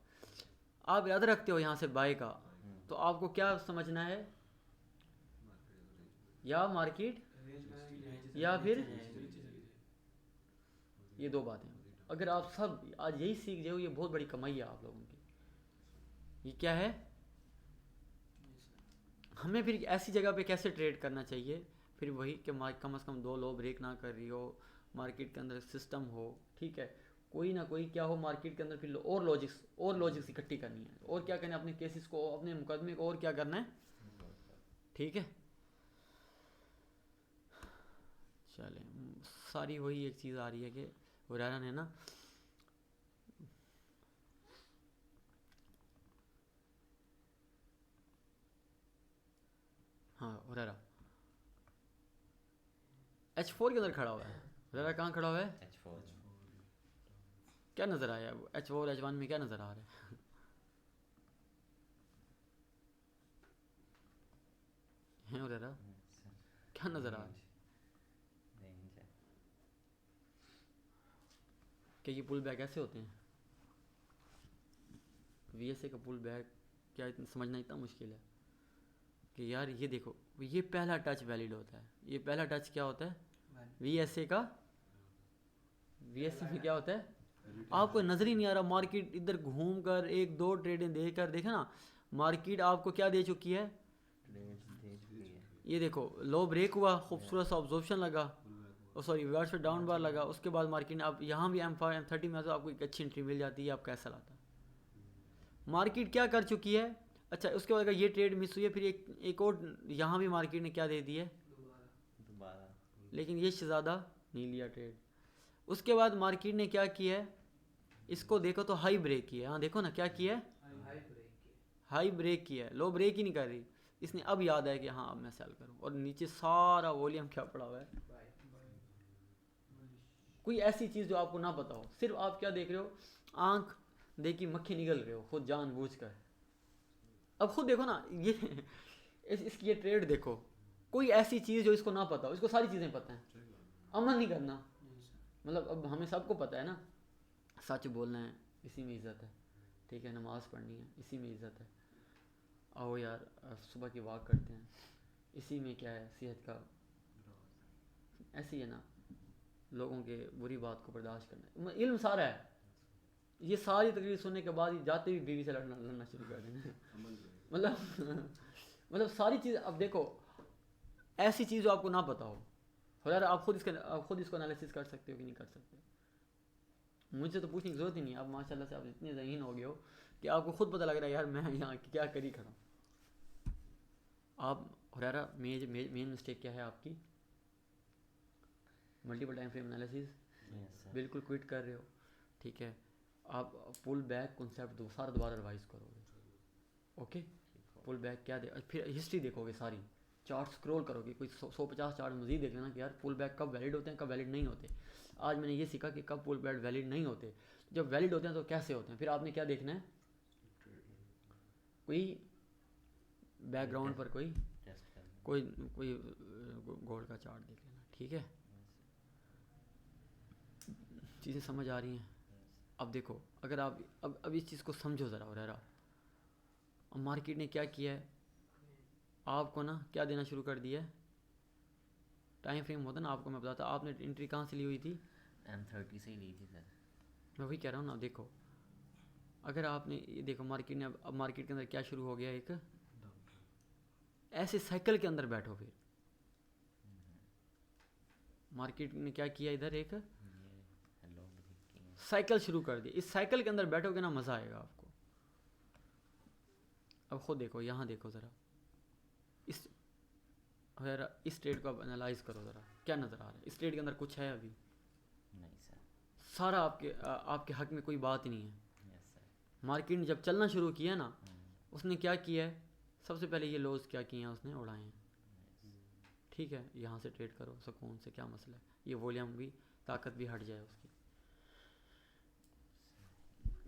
आप याद रखते हो यहाँ से बाय का, तो आपको क्या समझना है, या मार्केट या फिर ये दो बातें। अगर आप सब आज यही सीख जाओ, ये बहुत बड़ी कमाई है आप लोगों की। ये क्या है, हमें फिर ऐसी जगह पे कैसे ट्रेड करना चाहिए, फिर वही कि कम से कम 2 लो ब्रेक ना कर रही हो, मार्केट के अंदर सिस्टम हो, ठीक है, कोई ना कोई क्या हो मार्केट के अंदर, फिर और लॉजिक्स इकट्ठी करनी है, और क्या करना है, अपने केसेस को, अपने मुकदमे को और क्या करना है, ठीक है। चले सारी वही एक चीज़ आ रही है कि हुरैरा ने ना हाँ हुरैरा H4 के अंदर खड़ा हुआ है, हुरैरा कहाँ खड़ा हुआ है, H4 क्या नज़र आया, H4 H1 में क्या नज़र आ रहा है हुरैरा, क्या नज़र आ रहा है, रेंज है। कि ये पुल बैक ऐसे होते हैं, VSA का पुल बैक क्या समझना इतना मुश्किल है कि यार ये देखो, ये पहला टच वैलिड होता है, ये पहला टच क्या होता है VSA का, VSA में क्या होता है, आपको नज़र ही नहीं आ रहा, मार्केट इधर घूम कर 1-2 ट्रेडें देकर देखा ना, मार्केट आपको क्या दे चुकी है, ये देखो लो ब्रेक हुआ, खूबसूरत सा ऑब्जॉर्प्शन लगा, सॉरी रिवर्स पे डाउन बार लगा, उसके बाद मार्केट ने आप यहाँ भी M30 में तो आपको एक अच्छी एंट्री मिल जाती है, आपका ऐसा लाता मार्केट क्या कर चुकी है। अच्छा उसके बाद अगर ये ट्रेड मिस हुई है, फिर एक और यहाँ भी मार्केट ने क्या दे दी है दोबारा, लेकिन ये ज़्यादा नहीं लिया ट्रेड। उसके बाद मार्केट ने क्या किया है, इसको देखो तो हाई ब्रेक किया है, हाँ देखो ना क्या किया है, हाई ब्रेक किया है, लो ब्रेक ही नहीं कर रही, इसने अब याद है कि हाँ अब मैं सेल करूँ, और नीचे सारा वॉल्यूम क्या पड़ा हुआ है, कोई ऐसी चीज़ जो आपको ना पता हो, सिर्फ आप क्या देख रहे हो, आंख देखी मक्खी निगल रहे हो खुद जानबूझ कर। अब खुद देखो ना ये इसकी ये ट्रेड देखो, कोई ऐसी चीज़ जो इसको ना पता हो, इसको सारी चीज़ें पता हैं, अमल नहीं करना। मतलब अब हमें सबको पता है ना, सच बोलना है इसी में इज़्ज़त है, ठीक है, नमाज़ पढ़नी है इसी में इज़्ज़त है, आओ यार सुबह की वॉक करते हैं इसी में क्या है सेहत का, ऐसी है ना, लोगों के बुरी बात को बर्दाश्त करना, इल्म सारा है। ये सारी तकरीर सुनने के बाद ही जाते भी बीवी से लड़ना शुरू कर देना मतलब मतलब सारी चीज़। अब देखो ऐसी चीज़ जो आपको ना पता हो, यार आप खुद इसको एनालिसिस कर सकते हो कि नहीं कर सकते, मुझे तो पूछने की ज़रूरत ही नहीं। अब माशाल्लाह से आप इतने ज़हीन हो गए हो कि आपको खुद पता लग रहा है यार मैं यहाँ क्या करी खड़ा। आप हुरैरा मेन मिस्टेक क्या है आपकी, मल्टीपल टाइम फ्रेम एनालिसिस बिल्कुल क्विट कर रहे हो, ठीक है। आप पुल बैक कॉन्सेप्ट सारा दोबारा रिवाइज करोगे, ओके। पुल बैक क्या फिर हिस्ट्री देखोगे, सारी चार्ट स्क्रॉल करोगे, कोई 150 चार्ट मजीद देख लेना कि यार पुल बैक कब वैलिड होते हैं कब वैलिड नहीं होते। आज मैंने ये सीखा कि कब पुल बैक वैलिड नहीं होते, जब वैलिड होते हैं तो कैसे होते हैं। फिर आपने क्या देखना है, कोई बैकग्राउंड पर कोई गोल्ड का चार्ट देख लेना, ठीक है। चीज़ें समझ आ रही हैं। अब देखो अगर आप अब इस चीज़ को समझो ज़रा, हो रहा मार्केट ने क्या किया है, आपको ना क्या देना शुरू कर दिया है, टाइम फ्रेम होता ना, आपको मैं बताता, आपने एंट्री कहाँ से ली हुई थी, M30 से ही ली थी सर। मैं वही कह रहा हूँ ना। देखो अगर आपने ये देखो मार्केट ने अब मार्केट के अंदर क्या शुरू हो गया, एक ऐसे साइकिल के अंदर बैठो। फिर मार्केट ने क्या किया, इधर एक साइकिल शुरू कर दी, इस साइकिल के अंदर बैठोगे ना मज़ा आएगा आपको। अब खुद देखो, यहाँ देखो ज़रा, इस ट्रेड को अब एनालाइज करो ज़रा, क्या नज़र आ रहा है इस ट्रेड के अंदर, कुछ है अभी नहीं सर, सारा आपके हक में कोई बात ही नहीं है। मार्केट ने जब चलना शुरू किया ना, उसने क्या किया है, सबसे पहले ये लॉस क्या किए हैं उसने, उड़ाए हैं, ठीक है। यहाँ से ट्रेड करो सुकून से, क्या मसला है, ये वॉल्यूम भी ताकत भी हट जाए उसकी।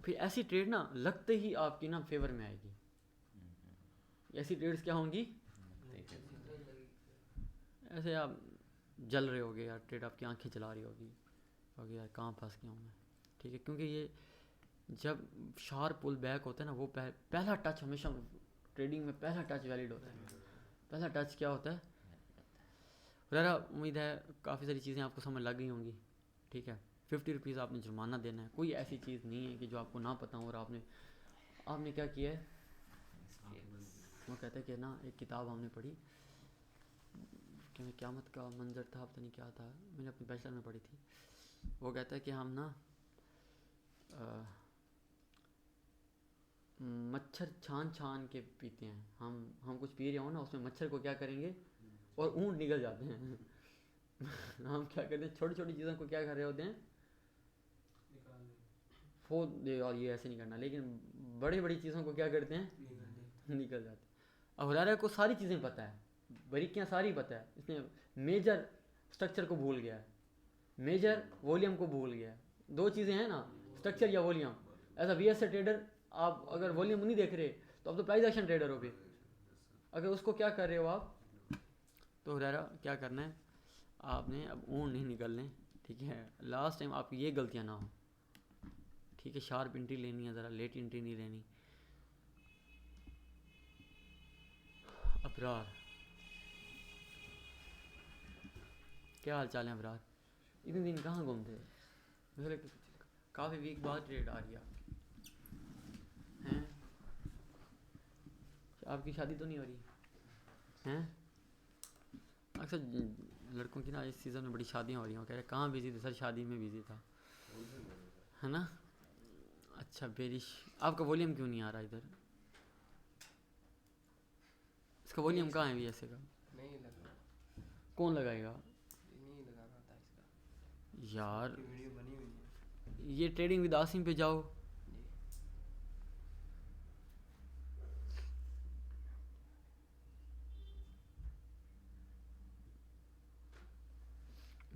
फिर ऐसी ट्रेड ना लगते ही आपकी ना फेवर में आएगी, ऐसी ट्रेड्स क्या होंगी, ऐसे आप जल रहे होगे यार, ट्रेड आपकी आंखें जला रही होगी यार कहाँ फंस गया हूँ मैं, ठीक है। क्योंकि ये जब शार्प पुल बैक होता है ना, वो पहला टच हमेशा ट्रेडिंग में पहला टच वैलिड होता है। पहला टच क्या होता है ज़रा, उम्मीद है काफ़ी सारी चीज़ें आपको समझ लग गई होंगी, ठीक है। 50 रुपीज़ आपने जुर्माना देना है, कोई ऐसी चीज़ नहीं है कि जो आपको ना पता हो। और आपने क्या किया है, वो कहता है कि ना एक किताब हमने पढ़ी कि क़यामत का मंजर था, पता नहीं क्या था, मैंने अपनी बैचलर में पढ़ी थी। वो कहता है कि हम ना मच्छर छान के पीते हैं, हम कुछ पी रहे हो ना, उसमें मच्छर को क्या करेंगे और ऊँट निकल जाते हैं हम क्या करते हैं, छोटी छोटी चीज़ों को क्या कर रहे होते हैं, फोड़ दे, और ये ऐसे नहीं करना, लेकिन बड़ी बड़ी चीज़ों को क्या करते हैं, निकल जाते हैं। अब हुरैरा को सारी चीज़ें पता है, बारीकियाँ सारी पता है, इसने मेजर स्ट्रक्चर को भूल गया है, मेजर वॉल्यूम को भूल गया है। दो चीज़ें हैं ना, स्ट्रक्चर या volume. As a VS trader आप अगर वॉल्यूम नहीं देख रहे तो अब तो प्राइस एक्शन ट्रेडर हो। फिर अगर उसको क्या कर रहे हो आप, तो हुरैरा क्या करना है, आपने अब ऊँट नहीं निकलने, ठीक है। लास्ट टाइम आप ये गलतियाँ ना हो, ठीक है। शार्प एंट्री लेनी है, ज़रा लेट एंट्री नहीं लेनी। अबरार, क्या हाल चाल है अबरार, इतने दिन कहाँ घूमते थे, काफ़ी वीक बाद ट्रेड आ रही है हैं, आपकी शादी तो नहीं हो रही हैं। अक्सर लड़कों की ना इस सीज़न में बड़ी शादियाँ हो रही हैं, कह रहे कहाँ बिजी थे सर, शादी में बिजी था, है ना। अच्छा बेरिश, आपका वॉल्यूम क्यों नहीं आ रहा इधर, इसका वॉल्यूम कहाँ है ऐसे का, नहीं लगा, कौन लगाएगा नहीं लगा रहा था इसका यार, वीडियो बनी हुई है ये ट्रेडिंग विद आसिम पे जाओ,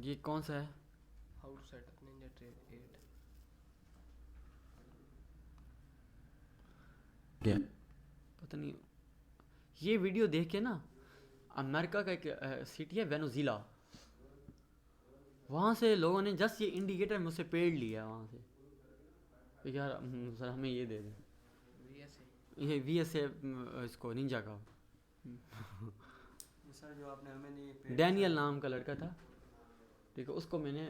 ये कौन सा है, how to set up ninja trade 8। पता नहीं, ये वीडियो देख के ना अमेरिका का एक सिटी है वेनेजुएला, वहाँ से लोगों ने जस्ट ये इंडिकेटर मुझसे पेड़ लिया वहाँ से, तो यार सर हमें ये दे दें, VSA ये VSA इसको निंजा का। सर जो आपने हमें नहीं डैनियल नाम का लड़का था, ठीक है, उसको मैंने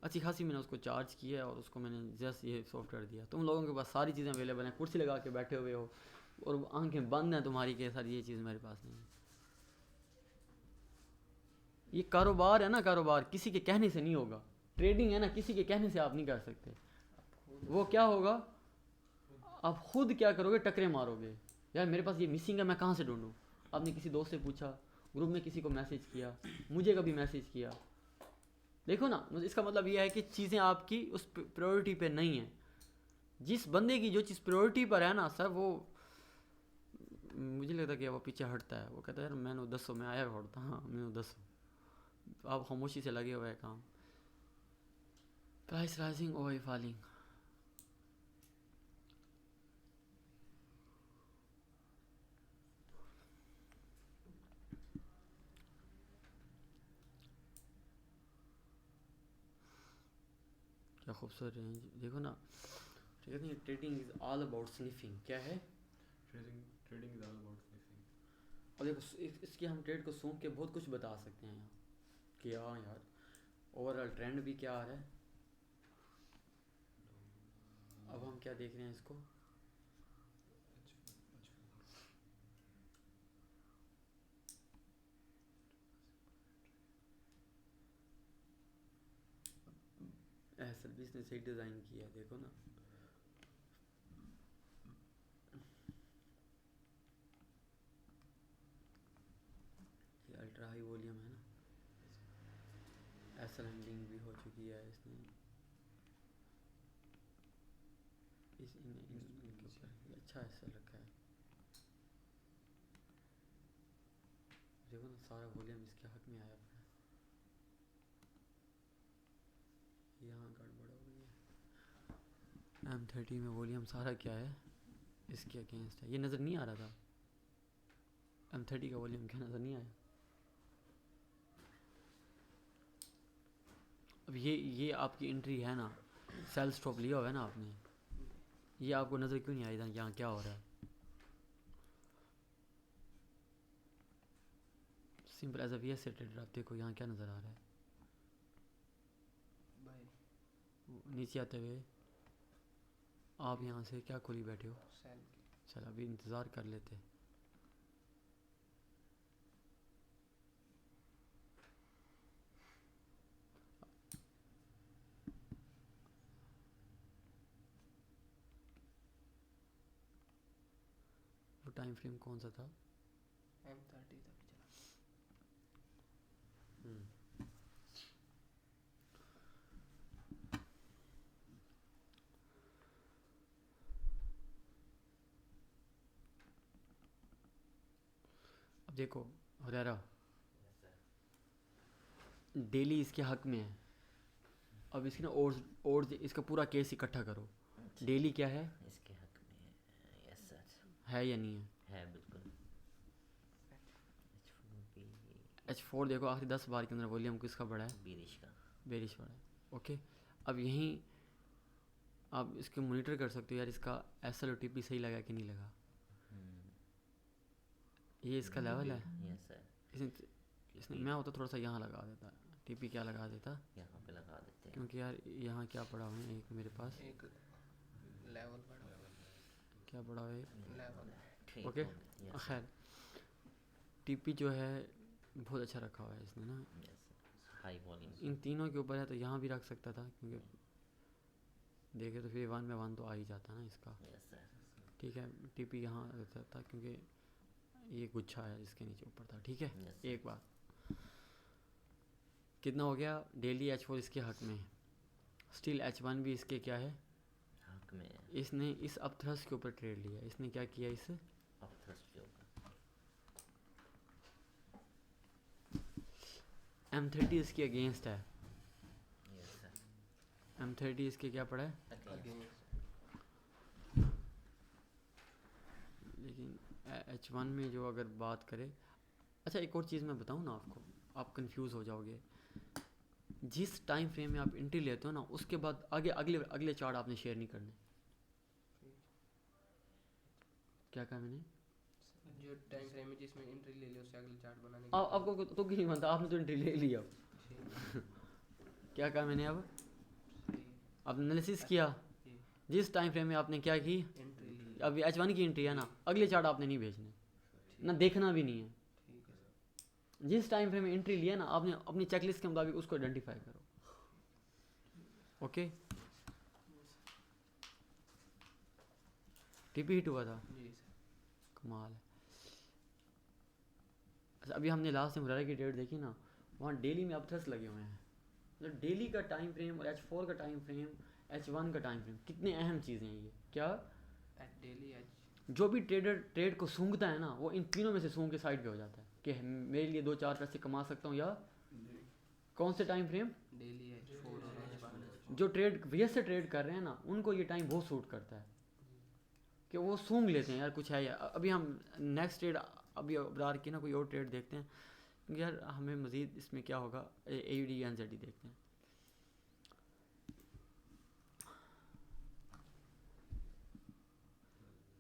अच्छी खासी मैंने उसको चार्ज किया और उसको मैंने जस्ट ये सॉफ्टवेयर दिया। तुम लोगों के पास सारी चीज़ें अवेलेबल हैं, कुर्सी लगा के बैठे हुए हो और आंखें बंद हैं तुम्हारी के सर ये चीज़ मेरे पास नहीं है। ये कारोबार है ना, कारोबार किसी के कहने से नहीं होगा। ट्रेडिंग है ना, किसी के कहने से आप नहीं कर सकते। वो क्या होगा, आप खुद क्या करोगे, टकरे मारोगे। यार मेरे पास ये मिसिंग है, मैं कहाँ से ढूंढूं। आपने किसी दोस्त से पूछा, ग्रुप में किसी को मैसेज किया, मुझे कभी मैसेज किया। देखो ना, इसका मतलब ये है कि चीज़ें आपकी उस प्रायोरिटी पे नहीं है। जिस बंदे की जो चीज़ प्रायोरिटी पर है ना सर, वो मुझे लगता है कि वो पीछे हटता है। वो कहता है यार मैंने 10 में आया हटता, हाँ मैंने 10। आप खामोशी से लगे हुए हैं काम। प्राइस राइजिंग ओवर फॉलिंग, क्या खूबसूरत रेंज देखो ना। ठीक है, trading is all about sniffing. क्या है, trading is all about sniffing. और देखो इसकी हम ट्रेड को सूंघ के बहुत कुछ बता सकते हैं यहाँ कि हाँ यार ओवरऑल ट्रेंड भी क्या आ रहा है। अब हम क्या देख रहे हैं इसको, सर्विस ने सही डिज़ाइन किया है, देखो ना। ये अल्ट्रा हाई वॉल्यूम है ना, एसल हैंडलिंग भी हो चुकी है इसने। इनके ऊपर अच्छा एसल रखा है। देखो ना सारा वॉल्यूम इसके हक में आया पड़ा है। यहाँ गड़बड़ हो गई है। M30 में वॉल्यूम सारा क्या है, इसके अगेंस्ट है। ये नज़र नहीं आ रहा था, M30 का वॉल्यूम क्या नज़र नहीं आया। अब ये आपकी एंट्री है ना, सेल स्टॉप लिया हुआ है ना आपने, ये आपको नज़र क्यों नहीं आई था यहाँ क्या हो रहा है। Simple as a VSA trader आप देखो यहाँ क्या नज़र आ रहा है। नीचे आते हुए आप यहाँ से क्या खोली बैठे हो, चल अभी इंतज़ार कर लेते। वो टाइम फ्रेम कौन सा था, M30 तक चला। अब देखो हुरैरा डेली इसके हक में है। अब इसकी ना और इसका पूरा केस इकट्ठा करो। डेली क्या है, इसके हक में है। यस सर, है या नहीं है बिल्कुल। H4 देखो आखिरी 10 बार के अंदर वॉल्यूम किसका बढ़ा है, बेरिश बढ़ा है। ओके, अब यहीं आप इसको मॉनिटर कर सकते हो यार इसका SL और TP सही लगा कि नहीं लगा। ये इसका लेवल है। यस सर, इसने मैं होता थोड़ा सा यहाँ लगा देता, TP क्या लगा देता, यहाँ पे लगा देते हैं क्योंकि यार यहाँ क्या पड़ा हुआ है एक मेरे पास, एक लेवल बड़ा क्या पड़ा हुआ है लेवल। ठीक ओके। हो गया। यस खैर TP जो है बहुत अच्छा रखा हुआ है इसने ना, हाई वॉल्यूम। इन तीनों के ऊपर है तो यहाँ भी रख सकता था, क्योंकि देखे तो फिर 1 में 1 तो आ ही जाता ना इसका। यस सर, ठीक है, TP यहाँ रहता था क्योंकि ये गुच्छा है इसके नीचे ऊपर था। ठीक है, Yes, एक बार कितना हो गया, डेली H4 इसके हक में है, स्टिल H1 भी इसके क्या है, हक में है। इसने इस अपथ्रस्ट के ऊपर ट्रेड लिया। इसने क्या किया, इस अपथ्रस्ट के ऊपर M30 इसके अगेंस्ट है। यस सर, M30 इसके क्या पड़ा है, लेकिन H1 में जो अगर बात करें अच्छा एक और चीज़ मैं बताऊँ ना आपको, आप कंफ्यूज हो जाओगे। जिस टाइम फ्रेम में आप एंट्री लेते हो ना, उसके बाद आगे अगले अगले चार्ट आपने शेयर नहीं करने। क्या कहा मैंने? जो टाइम फ्रेम है जिसमें एंट्री ले ली उससे अगले चार्ट बनाने आपको तो क्यों नहीं बनता, आपने तो एंट्री ले लिया। क्या कहा मैंने? अब आपने एनालिसिस किया, जिस टाइम फ्रेम में आपने क्या की, एंट्री ली। अब H1 की एंट्री है ना, अगले चार्ट आपने नहीं भेजने, ना देखना भी नहीं है। ठीक है सर। जिस टाइम फ्रेम में एंट्री लिया ना, आपने अपनी चेकलिस्ट के मुताबिक उसको आइडेंटिफाई करो। ओके, टीपी हिट हुआ था, जी सर। कमाल है। अच्छा अभी हमने लास्ट टाइम मुरारा की डेट देखी ना, वहाँ डेली में अपथ्रस लगे हुए हैं। मतलब डेली का टाइम फ्रेम और H4 का टाइम फ्रेम, H1 का टाइम फ्रेम, कितने अहम चीज़ें हैं ये। क्या एच डेली एच जो भी ट्रेडर ट्रेड को सूंघता है ना, वो इन तीनों में से सूंघ के साइड पे हो जाता है कि मेरे लिए 2-4 पैसे कमा सकता हूँ, या कौन से टाइम फ्रेम। डेली एच 4 और एच 1। जो ट्रेड वीएस से ट्रेड कर रहे हैं ना, उनको ये टाइम बहुत सूट करता है कि वो सूंघ लेते हैं यार कुछ है यार। अभी हम नेक्स्ट ट्रेड अभी अबरार की ना कोई और ट्रेड देखते हैं, क्योंकि यार हमें मज़ीद इसमें क्या होगा, AUD NZD देखते हैं।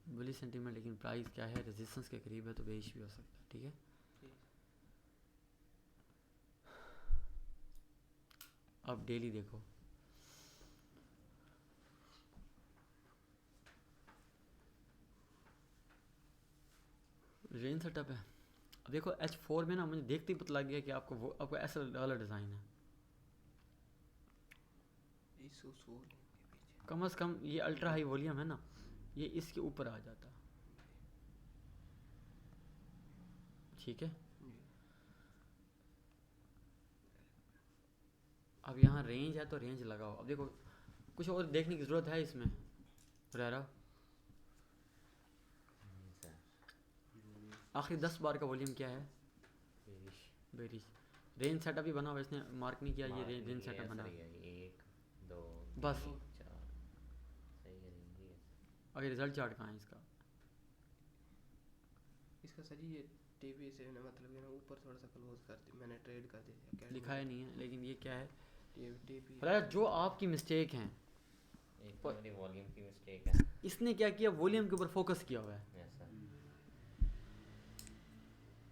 बुली सेंटीमेंट, लेकिन प्राइस क्या है, रेजिस्टेंस के करीब है तो बेच भी हो सकता है। ठीक है, अब डेली देखो, रेंज सेटअप है। अब देखो H4 में ना मुझे देखते ही पता लग गया कि आपको ऐसा वाला डिज़ाइन है। इशू सोल के पीछे कम से कम ये अल्ट्रा हाई वॉल्यूम है ना, ये इसके ऊपर आ जाता। ठीक है, अब यहाँ रेंज है तो रेंज लगाओ। अब देखो कुछ और देखने की ज़रूरत है इसमें रहरा। आखिर 10 बार का वॉल्यूम क्या है, बेरिश। रेंज सेटअप ही बना हुआ, इसने मार्क नहीं किया, ये रेंज सेटअप बना। 1 2 बस 4 सही है रेंज ही है। अगर रिजल्ट चार्ट कहाँ है इसका, इसका सर जी ये टीवी से ना मतलब ये ना ऊपर थोड़ा सा क्लोज कर दी मैंने, ट्रेड कर दिया क्या लिखाया नहीं है, लेकिन ये क्या है टीवी रहरा, जो आपकी मिस्टेक हैं। एक तो मेरी वॉल्यूम की मिस्टेक है। इसने क्या किया, वॉल्यूम के ऊपर फोकस किया हुआ है, ऐसा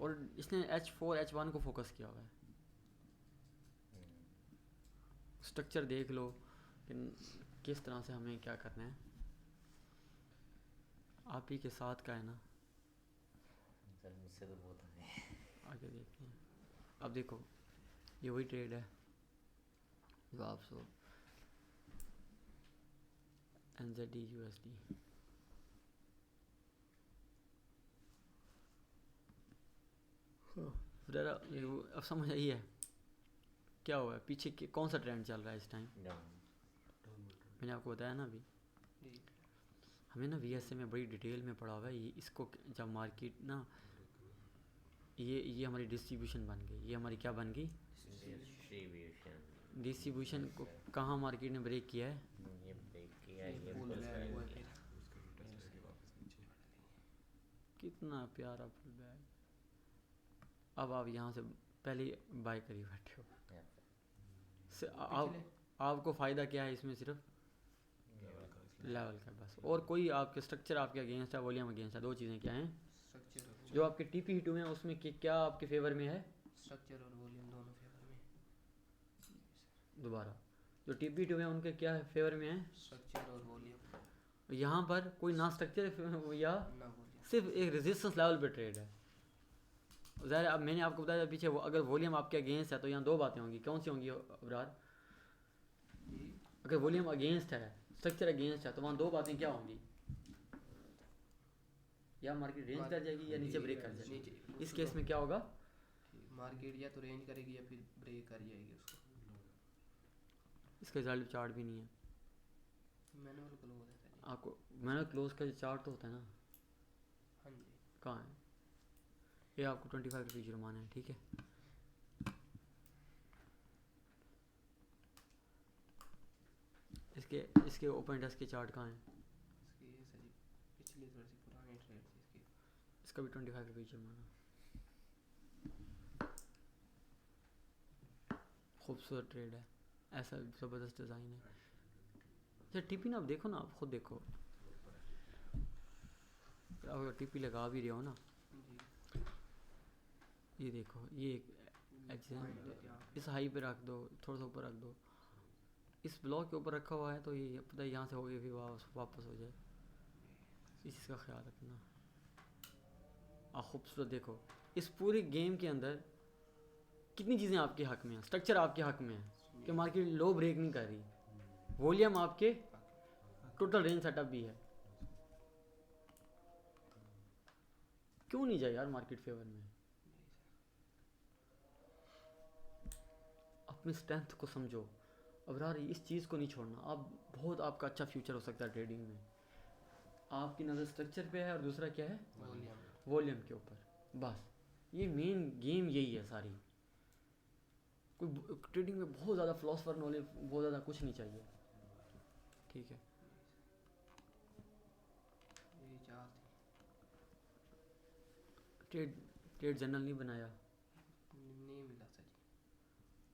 और इसने H4 H1 को फोकस किया हुआ है। स्ट्रक्चर देख लो कि किस तरह से हमें क्या करना है, आप ही के साथ का है ना। सर मुझसे तो बहुत है। आगे देखते हैं। अब देखो ये वही ट्रेड है जो आप सो NZD USD। अब समझ आई है क्या हुआ है पीछे, कौन सा ट्रेंड चल रहा है इस टाइम। मैंने आपको बताया ना अभी, हमें ना VSA में बड़ी डिटेल में पढ़ा हुआ है ये। इसको जब मार्केट ना ये हमारी डिस्ट्रीब्यूशन बन गई, ये हमारी क्या बन गई, डिस्ट्रीब्यूशन को कहाँ मार्केट ने ब्रेक किया है, ये ब्रेक किया ये फुल फुल बैग हुआ बैग फिर कितना प्यारा फुल बैग। अब आप यहाँ से पहले बाय करी बैठे हो, आपको फ़ायदा क्या है इसमें, सिर्फ लेवल का बस, और कोई आपके स्ट्रक्चर आपके अगेंस्ट है, वॉल्यूम अगेंस्ट है। दो चीज़ें क्या हैं स्ट्रक्चर जो आपके TP हिट हुए हैं, उसमें क्या आपके फेवर में है, स्ट्रक्चर और वॉल्यूम दोनों फेवर में। दोबारा जो TP हिट हुए हैं उनके क्या फेवर में है, स्ट्रक्चर और वॉल्यूम। यहाँ पर कोई ना स्ट्रक्चर या ना वॉल्यूम, सिर्फ एक रेजिस्टेंस लेवल पे ट्रेड है। ज़ाहिर अब मैंने आपको बताया पीछे, वो अगर वॉल्यूम आपके अगेंस्ट है तो यहाँ दो बातें होंगी। कौन सी होंगी अबरार, अगर वॉल्यूम अगेंस्ट है, स्ट्रक्चर अगेंस्ट है, तो वहाँ दो बातें क्या होंगी, या मार्केट रेंज कर जाएगी या नीचे ब्रेक कर जाएगी। इस केस में क्या होगा, मार्केट या तो रेंज करेगी या फिर ब्रेक कर जाएगी उसको। इसका रिजल्ट चार्ट भी नहीं है मैनुअल क्लोज है सर। आपको। मैंने क्लोज का चार्ट तो होता है ना, हाँ जी कहाँ है ये, आपको 25 रुपये जुर्माना है। ठीक है, इसके ओपन डेस्क के चार्ट कहाँ हैं, इसकी ये सर पिछली थोड़ी सी पुरानी ट्रेड थी इसकी। इसका भी 25 रुपये जुर्माना। खूबसूरत ट्रेड है, ऐसा ज़बरदस्त डिज़ाइन है। अच्छा टीपी ना आप देखो ना, आप खुद देखो, अगर टीपी लगा भी रहे हो ना, जी ये देखो ये एक इस हाई पे रख दो, थोड़ा सा ऊपर रख दो, इस ब्लॉक के ऊपर रखा हुआ है तो ये पता है यहाँ से हो गया फिर वापस हो जाए, इस चीज़ का ख्याल रखना। आप खूबसूरत देखो, इस पूरे गेम के अंदर कितनी चीज़ें आपके हक में हैं, स्ट्रक्चर आपके हक में है कि मार्केट लो ब्रेक नहीं कर रही, वॉल्यूम आपके, टोटल रेंज सेटअप भी है। क्यों नहीं जाए यार मार्केट फेवर में? अपनी स्ट्रेंथ को समझो। अब यार इस चीज़ को नहीं छोड़ना, आप बहुत आपका अच्छा फ्यूचर हो सकता है ट्रेडिंग में। आपकी नज़र स्ट्रक्चर पे है और दूसरा क्या है, वॉल्यूम के ऊपर। बस ये मेन गेम यही है सारी। कोई ट्रेडिंग में बहुत ज़्यादा फिलोसफर नॉलेज, बहुत ज़्यादा कुछ नहीं चाहिए, ठीक है। यही चाह थी। ट्रेड जर्नल नहीं बनाया, नहीं मिला सर जी।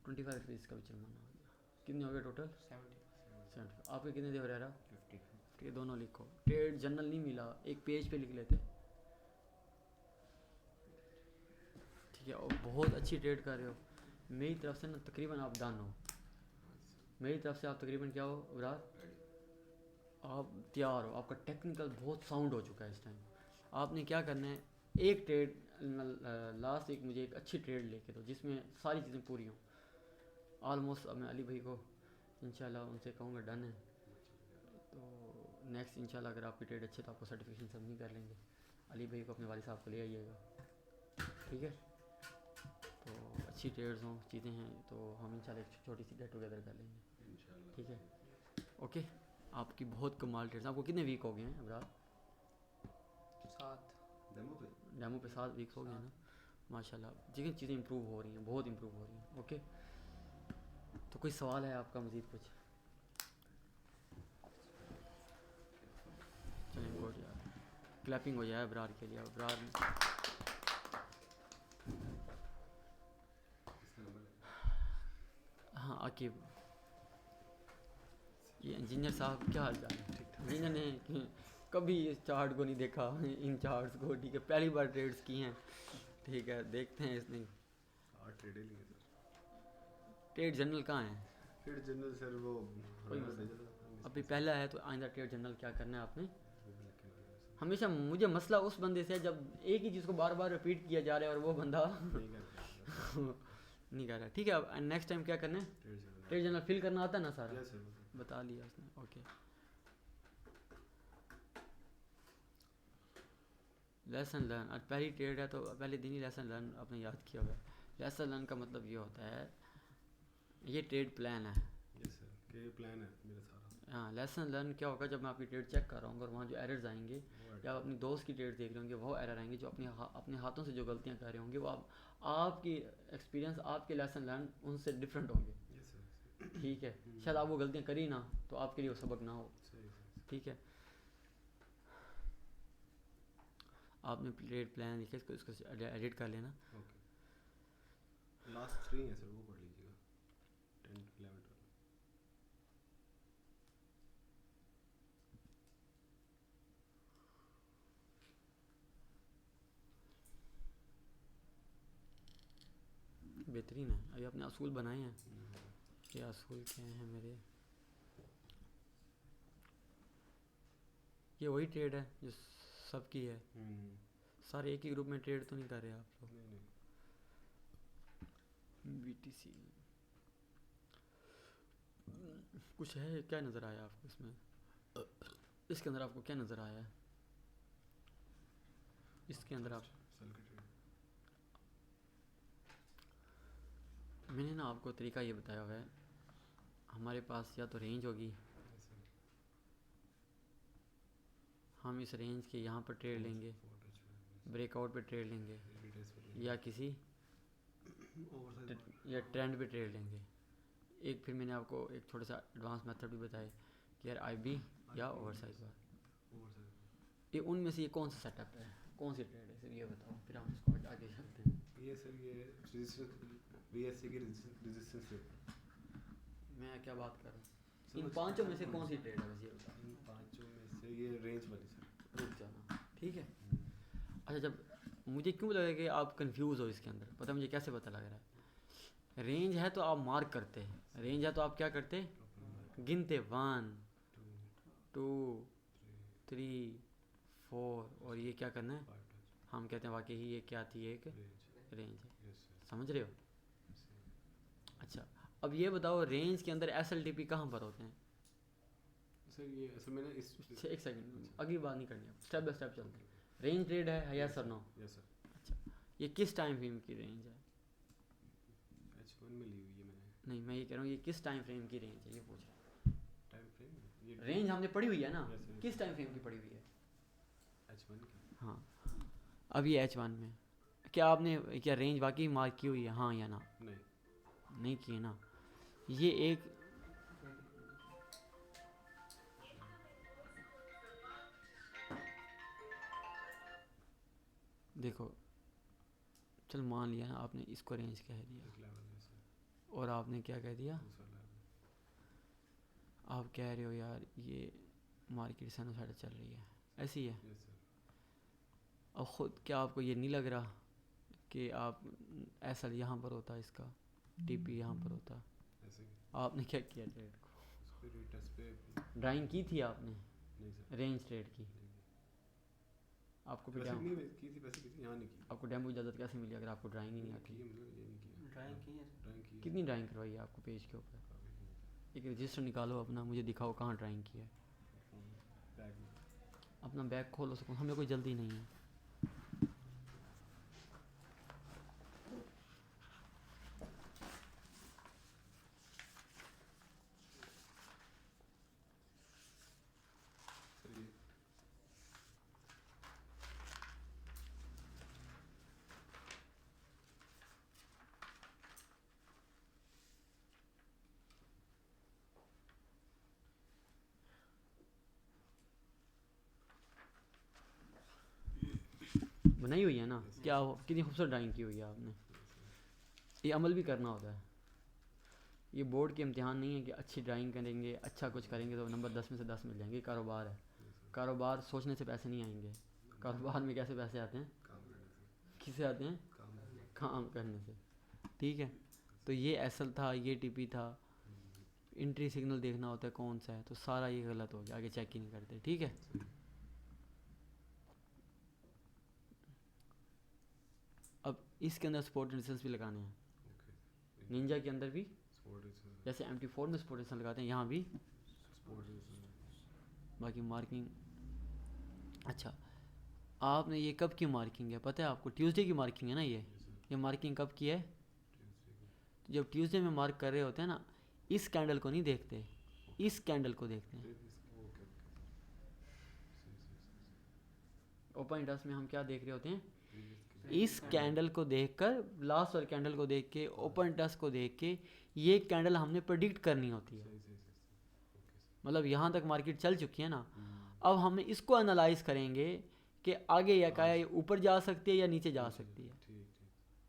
25 रुपीज़ का भी जुर्माना हो गया। कितने हो गए टोटल? 70। आपके कितने दे हो रहा? 50। दोनों लिखो। ट्रेड जर्नल नहीं मिला, एक पेज पे लिख लेते, ठीक है। और बहुत अच्छी ट्रेड कर रहे हो, मेरी तरफ से ना तकरीबन आप डन हो, मेरी तरफ से आप तकरीबन क्या हो उबरार, आप तैयार हो, आपका टेक्निकल बहुत साउंड हो चुका है इस टाइम। आपने क्या करना है, एक ट्रेड लास्ट एक मुझे एक अच्छी ट्रेड लेके दो जिसमें सारी चीज़ें पूरी हों। ऑलमोस्ट अब मैं अली भाई को इंशाल्लाह उनसे कहूँगा डन है, तो नेक्स्ट इंशाल्लाह अगर आपकी ट्रेड अच्छी तो आपको सर्टिफिकेशन सबमिट कर लेंगे। अली भाई को अपने वाली साहब को ले आइएगा, ठीक है। तो अच्छी ट्रेड्स हों, चीज़ें हैं, तो हम इंशाल्लाह एक छोटी सी गेट टुगेदर कर लेंगे, ठीक है। ओके, आपकी बहुत कमाल ट्रेड्स। आपको कितने वीक हो गए हैं अबरार? 7 डेमो पे 7 वीक हो गए हैं ना, माशाल्लाह। लेकिन चीज़ें इंप्रूव हो रही हैं, बहुत इंप्रूव हो रही हैं, ओके। तो कोई सवाल है आपका मज़ीद कुछ? चलें गुड यार, क्लैपिंग हो जाए अबरार के लिए। अबरार हाँ आकिब, ये इंजीनियर साहब क्या हाल चाल है? इंजीनियर ने कभी इस चार्ट को नहीं देखा, इन चार्ट्स को, ठीक है, पहली बार ट्रेड्स की हैं, ठीक है। देखते हैं इसने ट्रेड जनरल कहाँ है? ट्रेड जनरल सर वो अभी पहला है, तो आइंदा ट्रेड जनरल क्या करना है आपने? हमेशा मुझे मसला उस बंदे से है जब एक ही चीज़ को बार बार रिपीट किया जा रहा है और वो बंदा नहीं कर रहा, ठीक है। अब नेक्स्ट टाइम क्या करना है? ट्रेड जनरल फिल करना आता है ना सारा? बता लिया उसने, ओके। लेसन लर्न, आज पहली ट्रेड है तो पहले दिन ही लेसन लर्न आपने याद किया हुआ है। लेसन लर्न का मतलब ये होता है, ये ट्रेड प्लान है। प्लान है मेरा सारा। हाँ, लेसन लर्न क्या होगा, जब मैं आपकी ट्रेड चेक कर रहा हूँ और वहाँ जो एरर्स आएंगे, या आप अपनी दोस्त की ट्रेड देख रहे होंगे वो एरर आएंगे, जो अपने हाथों से जो गलतियाँ कर रहे होंगे वो आपकी एक्सपीरियंस, आपके लेसन लर्न उनसे डिफरेंट होंगे, ठीक है। शायद आप वो गलतियाँ करी ना तो आपके लिए वो सबक ना हो, ठीक है। आपने ट्रेड प्लान लिखा, इसको एडिट कर लेना। लास्ट 3 है सर, वो पढ़ लीजिएगा, 10 11 12। बेहतरीन है। अभी आपने असूल बनाए हैं, ये असूल क्या हैं मेरे? ये वही ट्रेड है जो सबकी है, सारे एक ही ग्रुप में ट्रेड तो नहीं कर रहे आप लोग? BTC कुछ है क्या नज़र आया आपको इसमें? इसके अंदर आपको क्या नज़र आया है? इसके अंदर आप, मैंने ना आपको तरीका ये बताया हुआ है, हमारे पास या तो रेंज होगी, हम इस रेंज के यहाँ पर ट्रेड लेंगे, ब्रेकआउट पे ट्रेड लेंगे, या किसी या ट्रेंड पे ट्रेड लेंगे। एक फिर मैंने आपको एक थोड़ा सा एडवांस मेथड भी बताया कि यार IB या ओवरसाइज बार, ये उनमें से ये कौन सा सेटअप है, कौन सी ट्रेड है, सिर्फ ये बताओ, फिर हम इसको आगे चलते हैं। ये सर ये VSC की रेजिस्टेंस पे। मैं क्या बात कर रहा हूँ, सर, इन वो पांचों में से कौन सी ट्रेड है वैसे ये बताओ। इन पांचों में से ये रेंज वाली सर। रुक जाना, ठीक है। अच्छा, जब मुझे क्यों लगा कि आप कंफ्यूज हो इसके अंदर, पता है मुझे कैसे पता लग रहा है। रेंज है तो आप मार्क करते हैं, रेंज है तो आप क्या करते हैं, गिनते 1 2 3 4, और ये क्या करना है, हम कहते हैं वाकई ही ये क्या थी, एक रेंज है। समझ रहे हो? अच्छा, अब ये बताओ रेंज के अंदर SLTP कहाँ पर होते हैं। सर ये असल में ना इस एक सेकंड, अगली बात नहीं करनी है, स्टेप बाय स्टेप चलते हैं। रेंज ट्रेड है, यस और नो। Yes sir. अच्छा, ये किस टाइम फ्रेम की रेंज है। H1 में ली हुई है मैंने। नहीं, मैं ये कह रहा हूँ ये किस टाइम फ्रेम की रेंज है, ये पूछ रहा हूँ। टाइम फ्रेम ये रेंज हमने पढ़ी हुई है ना, Yes, yes. किस टाइम फ्रेम की पढ़ी हुई है। H1 की। हाँ, अब ये H1 में क्या आपने क्या रेंज वाकई मार्क की हुई है, हाँ या ना। नहीं। नहीं की है ना। ये एक देखो, चल मान लिया ना आपने इसको रेंज कह दिया, एक लेवल है सर। और आपने क्या कह दिया, दूसरा लेवल। आप कह रहे हो यार ये मार्केट साइड चल रही है, ऐसी है। Yes sir. अब ख़ुद क्या आपको ये नहीं लग रहा कि आप ऐसा यहाँ पर होता, इसका TP यहाँ पर होता। ऐसे आपने क्या किया ट्रेड को, उस पे रीटेस्ट पे ड्राइंग की थी आपने नहीं सर। रेंज ट्रेड की। नहीं। आपको फिर वैसे डेमो, नहीं की थी, वैसे की थी, यहाँ नहीं की। आपको डेमो इजाज़त कैसे मिली अगर आपको ड्राइंग ही नहीं आती। की है, मतलब ये नहीं किया। ड्राइंग की है सर। ड्राइंग की है। कितनी ड्राइंग करवाई है आपको पेज के ऊपर। एक रजिस्टर निकालो अपना, मुझे दिखाओ कहाँ ड्राइंग की है। बैग में। अपना बैग खोलो सकूँ, हमें कोई जल्दी नहीं है। सर ये बनाई हुई है ना, क्या हो कितनी खूबसूरत ड्राइंग की हुई है आपने। ये अमल भी करना होता है। ये बोर्ड के इम्तिहान नहीं है कि अच्छी ड्राइंग करेंगे, अच्छा कुछ करेंगे तो नंबर 10 में से 10 मिल जाएंगे। कारोबार है, कारोबार सोचने से पैसे नहीं आएंगे। कारोबार में कैसे पैसे आते हैं, काम करने से। किससे आते हैं, काम करने काम करने से। ठीक है, तो ये SL था, ये TP था। एंट्री सिग्नल देखना होता है कौन सा है, तो सारा ये गलत हो गया, आगे चेक ही नहीं करते। ठीक है, अब इसके अंदर सपोर्ट रेजिस्टेंस भी लगाने हैं। ओके। निंजा के अंदर भी स्पोर्ट रेजिस्टेंस। जैसे MT4 में सपोर्ट रेजिस्टेंस लगाते हैं, यहाँ भी स्पोर्ट रेजिस्टेंस। बाकी मार्किंग। अच्छा, आपने ये कब की मार्किंग है पता है आपको, ट्यूसडे की मार्किंग है ना ये मार्किंग कब की है। तो जब ट्यूसडे में मार्क कर रहे होते हैं ना, इस कैंडल को नहीं देखते, इस कैंडल को देखते हैं। ओके। ओपन इंटरेस्ट में हम क्या देख रहे होते हैं, सही इस कैंडल को देखकर, लास्ट वाले कैंडल को देख के, ओपन इंटरेस्ट को देख के, ये कैंडल हमने प्रेडिक्ट करनी होती है। सही। मतलब यहाँ तक मार्केट चल चुकी है ना, अब हम इसको एनालाइज करेंगे कि आगे या क्या ये ऊपर जा सकती है या नीचे जा सकती है। ठीक।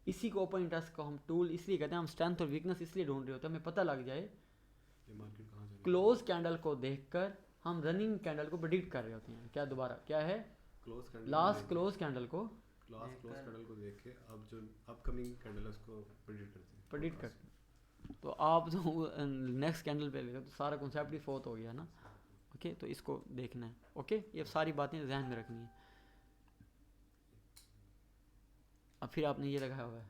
इसी को ओपन इंटरेस्ट को हम टूल इसलिए कहते हैं, हम स्ट्रेंथ और वीकनेस इसलिए ढूंढ रहे होते हैं, हमें पता लग जाए। ये मार्केट कहाँ चल रही है। क्लोज कैंडल को देखकर हम रनिंग कैंडल को प्रेडिक्ट कर रहे होते हैं। क्या दोबारा क्या है, close candle. Last close candle को क्लोज कैंडल को देख के अब जो अपकमिंग कैंडल है उसको प्रेडिक्ट करते हैं। तो आप तो नेक्स्ट कैंडल पे लेते हो, तो सारा कॉन्सेप्ट ही फोर्थ हो गया ना। ओके, तो इसको देखना है। ओके, ये सारी बातें ध्यान में रखनी है। अब फिर आपने ये लगाया हुआ है,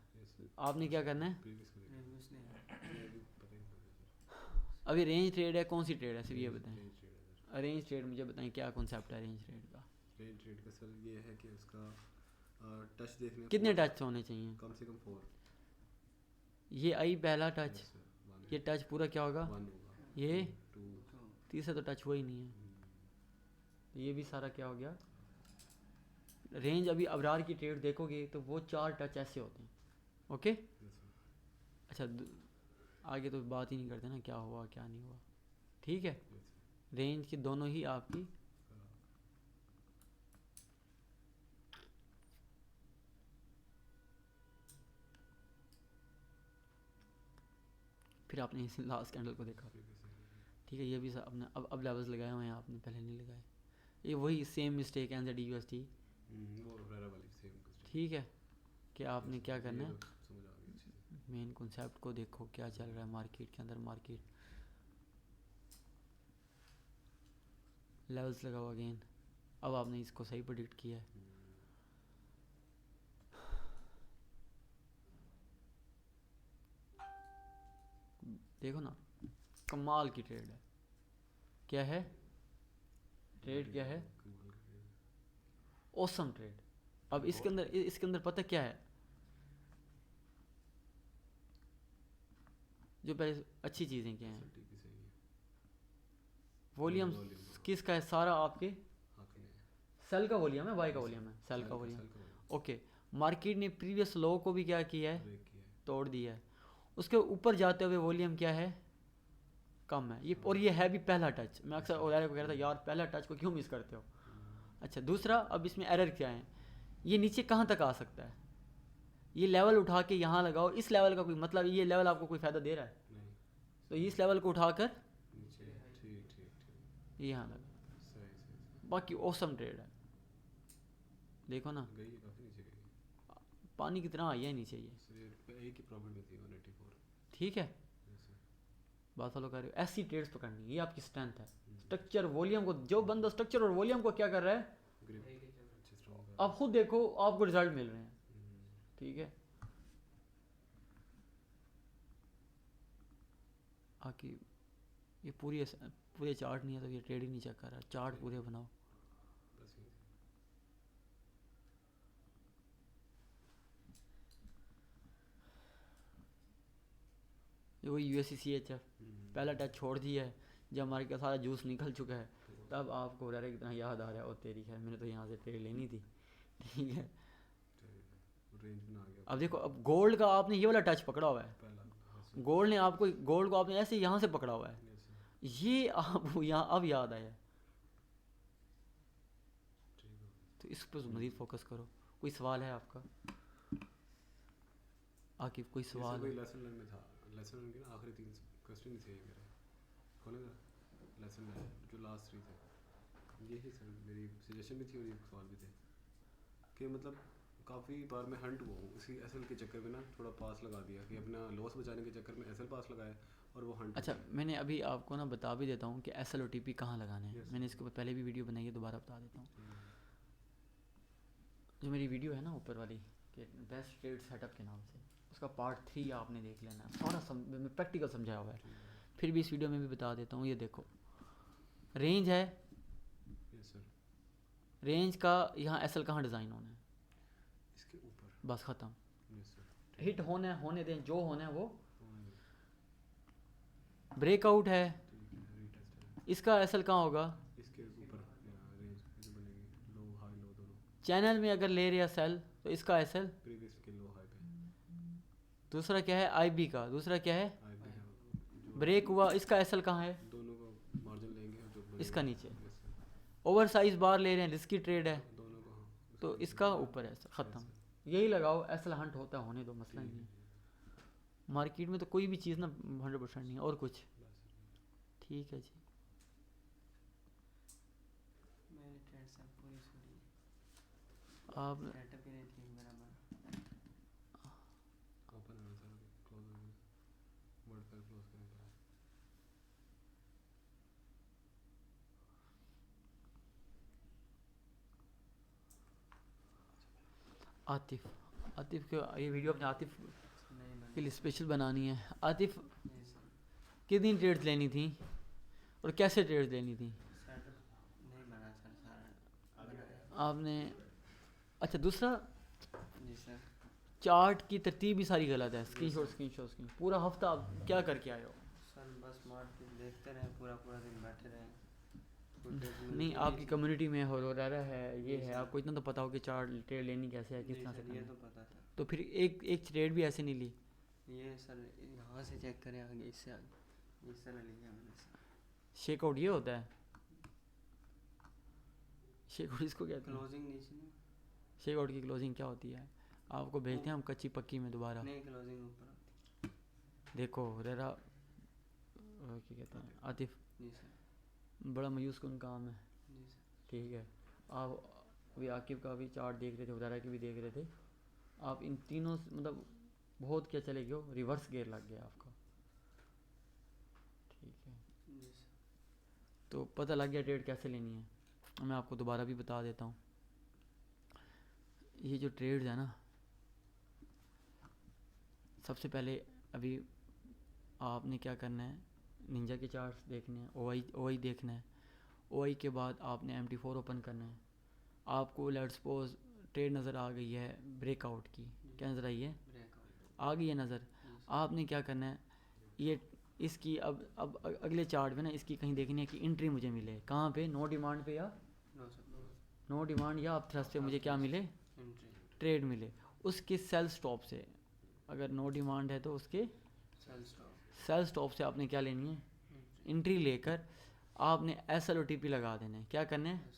आपने क्या करना है, रिव्यूज नहीं अभी रेंज ट्रेड है, कौन सी ट्रेड है सिर्फ ये बताएं। रेंज ट्रेड मुझे बताएं क्या कॉन्सेप्ट है रेंज ट्रेड का। रेंज ट्रेड का सर ये है कि उसका टच देखने कितने टच होने चाहिए, कम से कम 4। ये आई पहला टच, ये टच पूरा क्या होगा, 1 होगा, ये 2। तीसरा तो टच हुआ ही नहीं है, तो ये भी सारा क्या हो गया। रेंज अभी अबरार की ट्रेड देखोगे तो वो 4 टच ऐसे होते हैं। ओके, अच्छा आगे तो बात ही नहीं करते ना क्या हुआ क्या नहीं हुआ। ठीक है, रेंज के दोनों ही आपकी फिर आपने इस लास्ट कैंडल को देखा, ठीक है, ये भी आपने अब लेवल्स लगाए हुए हैं आपने, पहले नहीं लगाए। ये वही सेम मिस्टेक है एनजेड यूएसडी, वो रेरा वाली सेम ठीक है, कि आपने क्या करना है, समझ आ गई अच्छे से। मेन कॉन्सेप्ट को देखो क्या चल रहा है मार्केट के अंदर। मार्केट लेवल्स लगाओ अगेन, अब आपने इसको सही प्रेडिक्ट किया है। देखो ना, कमाल की ट्रेड है। क्या है ट्रेड, क्या है, ऑसम ट्रेड। अब इसके अंदर पता क्या है, जो पहले अच्छी चीज़ें क्या हैं, वॉल्यूम किसका है, सारा आपके सेल का वॉल्यूम है, बाय का वॉल्यूम है, सेल का वॉल्यूम। ओके, मार्केट ने प्रीवियस लो को भी क्या किया है, तोड़ दिया है। उसके ऊपर जाते हुए वॉल्यूम क्या है, कम है ये, और ये है भी पहला टच। मैं अक्सर ओलारे को कह रहा था यार पहला टच को क्यों मिस करते हो। अच्छा, दूसरा, अब इसमें एरर क्या है, ये नीचे कहाँ तक आ सकता है, ये लेवल उठा के यहाँ लगाओ, इस लेवल का कोई मतलब, ये लेवल आपको कोई फ़ायदा दे रहा है, तो इस लेवल को उठाकर यहाँ लगा, बाकी ऑसम ट्रेड है। देखो ना पानी कितना आई है नीचे, ये एक ही प्रॉब्लम थी 184, ठीक है, बात फॉलो कर रहे हो, ऐसी ट्रेड्स तो करनी है, ये आपकी स्ट्रेंथ है। स्ट्रक्चर वॉल्यूम को, जो बंदा स्ट्रक्चर और वॉल्यूम को क्या कर रहा है, आप खुद देखो आपको रिजल्ट मिल रहे हैं, ठीक है। आके ये पूरे चार्ट नहीं है तो ये ट्रेड ही नहीं चेक कर रहा, चार्ट पूरे बनाओ। ये वही USCCHF पहला टच छोड़ दिया है, जब हमारे का सारा जूस निकल चुका है, तब आपको रह कितना याद आ रहा है, और तेरी खैर मैंने तो यहाँ से ट्रेड लेनी थी, ठीक है। अब देखो, अब गोल्ड का आपने ये वाला टच पकड़ा हुआ है, गोल्ड को आपने ऐसे यहाँ से पकड़ा हुआ है, ये आप यहाँ अब याद आया, तो इस पर मज़ीद फोकस करो। कोई सवाल है आपका आकिब, कोई सवाल है? लेसन लर्न के ना आखिरी 3 क्वेश्चन ही थे मेरे, खोलेगा लेसन लर्न जो लास्ट 3 थे, यही सर मेरी सजेशन भी थी और ये सवाल भी थे कि मतलब काफ़ी बार मैं हंट हुआ हूँ इसी एसएल के चक्कर में ना, थोड़ा पास लगा दिया कि अपना लॉस बचाने के चक्कर में एसएल पास लगाया और वो हंट। अच्छा, मैंने अभी आपको ना बता भी देता हूँ कि एसएल और टीपी कहाँ लगाने हैं, मैंने इसके ऊपर पहले भी वीडियो बनाई है, दोबारा बता देता हूँ। जो मेरी वीडियो है ना ऊपर वाली कि बेस्ट ट्रेड सेटअप के नाम से, उसका पार्ट 3 आपने देख लेना, सारा प्रैक्टिकल समझाया हुआ है। फिर भी इस वीडियो में भी बता देता हूँ, ये देखो रेंज है, रेंज का यहाँ एसएल कहाँ डिज़ाइन होना है, इसके ऊपर, बस ख़त्म। हिट होने दें, जो होना है वो। ब्रेकआउट है, इसका एसएल कहाँ होगा, इसके ऊपर रेंज बनेगी, लो हाई लो दोनों। चैनल में अगर ले रहा सेल तो इसका एसएल प्रीवियस के लो हाई पे। दूसरा क्या है आईबी का, दूसरा क्या है ब्रेक हुआ, इसका एसएल कहाँ है, दोनों को मार्जिन लेंगे जो इसका नीचे। ओवर साइज बार ले रहे हैं, रिस्की ट्रेड है, दोनों को, तो इसका ऊपर है, ख़त्म। यही लगाओ, एसएल हंट होता है, होने दो, मसला ही नहीं है। मार्केट में तो कोई भी चीज़ ना 100% नहीं है, और कुछ ठीक है जी। मैंने ट्रेड सब पूरी सुनी, आप सेटअप ही नहीं थी बराबर। ओपन है सर, क्लोज हो गया, वर्ड कर क्लोज करें पहले। आतिफ के ये वीडियो अपने आतिफ नहीं बना के लिए स्पेशल बनानी है। आतिफ नहीं सर, कितनी ट्रेड्स लेनी थी और कैसे ट्रेड्स लेनी थी सेटअप नहीं बना सर, सारा बनाया आपने? अच्छा, दूसरा जी सर। चार्ट की तरतीब भी सारी गलत है, स्क्रीनशॉट पूरा हफ्ता आप क्या करके आए हो? सर बस मार्केट देखते रहे, पूरा दिन बैठे रहे। नहीं, आपकी कम्युनिटी में हो रहा है, ये है, आपको इतना तो पता हो कि चार्ट ट्रेड लेनी कैसे है, किस तरह से ये करना तो है। पता था। तो फिर एक ट्रेड भी ऐसे नहीं ली? ये सर यहाँ से चेक करें, आगे इससे आगे इस तरह लिया मैंने सर। शेकआउट ये होता है, शेकआउट इसको कहते हैं। क्लोजिंग नीचे नहीं, शेकआउट की क्लोजिंग क्या होती है, आपको भेजते हैं हम कच्ची पक्की में दोबारा। नहीं क्लोजिंग ऊपर होती। देखो रेरा क्या कहते हैं आतिफ, जी सर। बड़ा मायूस कौन काम है, जी सर। ठीक है। आप अभी आकिब का भी चार्ट देख रहे थे, उदारा की भी देख रहे थे, आप इन तीनों मतलब बहुत क्या चले गए हो, रिवर्स गियर लग गया आपका, ठीक है। जी सर। तो पता लग गया ट्रेड कैसे लेनी है। मैं आपको दोबारा भी बता देता हूँ, ये जो ट्रेड्स है ना, सबसे पहले अभी आपने क्या करना है, निंजा के चार्ट्स देखने हैं, ओआई देखना है। ओआई के बाद आपने MT4 ओपन करना है। आपको लेट्स सपोज ट्रेड नज़र आ गई है ब्रेकआउट की, क्या नज़र आई है, ब्रेकआउट। आ गई है नज़र। आपने क्या करना है, ये इसकी अब अगले चार्ट में ना इसकी कहीं देखनी है कि एंट्री मुझे मिले, कहाँ पे, नो डिमांड पे या नो सर, नो डिमांड या अप थ्रस्ट पे मुझे क्या मिले, एंट्री। ट्रेड मिले। उसके सेल स्टॉप से, अगर नो डिमांड है तो उसके सेल स्टॉप। सेल स्टॉप से आपने क्या लेनी है, एंट्री लेकर आपने SLOTP लगा देना है। क्या करना है,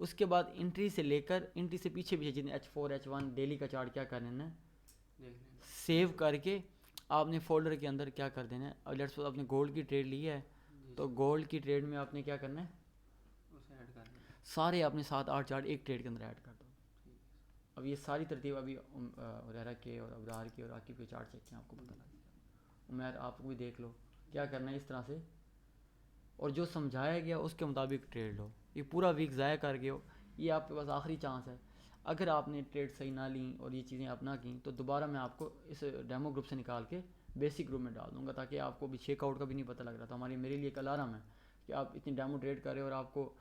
उसके बाद एंट्री से लेकर एंट्री से पीछे पीछे जितने H4 H1 डेली का चार्ट क्या करना है, सेव करके आपने फोल्डर के अंदर क्या कर देना है। और लेट्स सपोज आपने गोल्ड की ट्रेड ली है, तो गोल्ड की ट्रेड में आपने क्या करना है, उसे ऐड कर देना। सारे आपने 7-8 चार्ट एक ट्रेड के अंदर ऐड कर दो। अब ये सारी तरतीब अभी उरेरा के और अबरार के और आकिब के चार्ट चेक किए, आपको पता लग जाएगा। उम्मीद आपको भी देख लो क्या करना है इस तरह से, और जो समझाया गया उसके मुताबिक ट्रेड लो। ये पूरा वीक ज़ाया कर गए हो, ये आपके पास आखिरी चांस है। अगर आपने ट्रेड सही ना ली और ये चीज़ें अपना की, तो दोबारा मैं आपको इस डेमो ग्रुप से निकाल के बेसिक ग्रुप में डाल दूँगा, ताकि आपको भी चेकआउट का भी नहीं पता लग रहा था। मेरे लिए एक अलार्म है कि आप इतनी डेमो ट्रेड कर रहे हो और आपको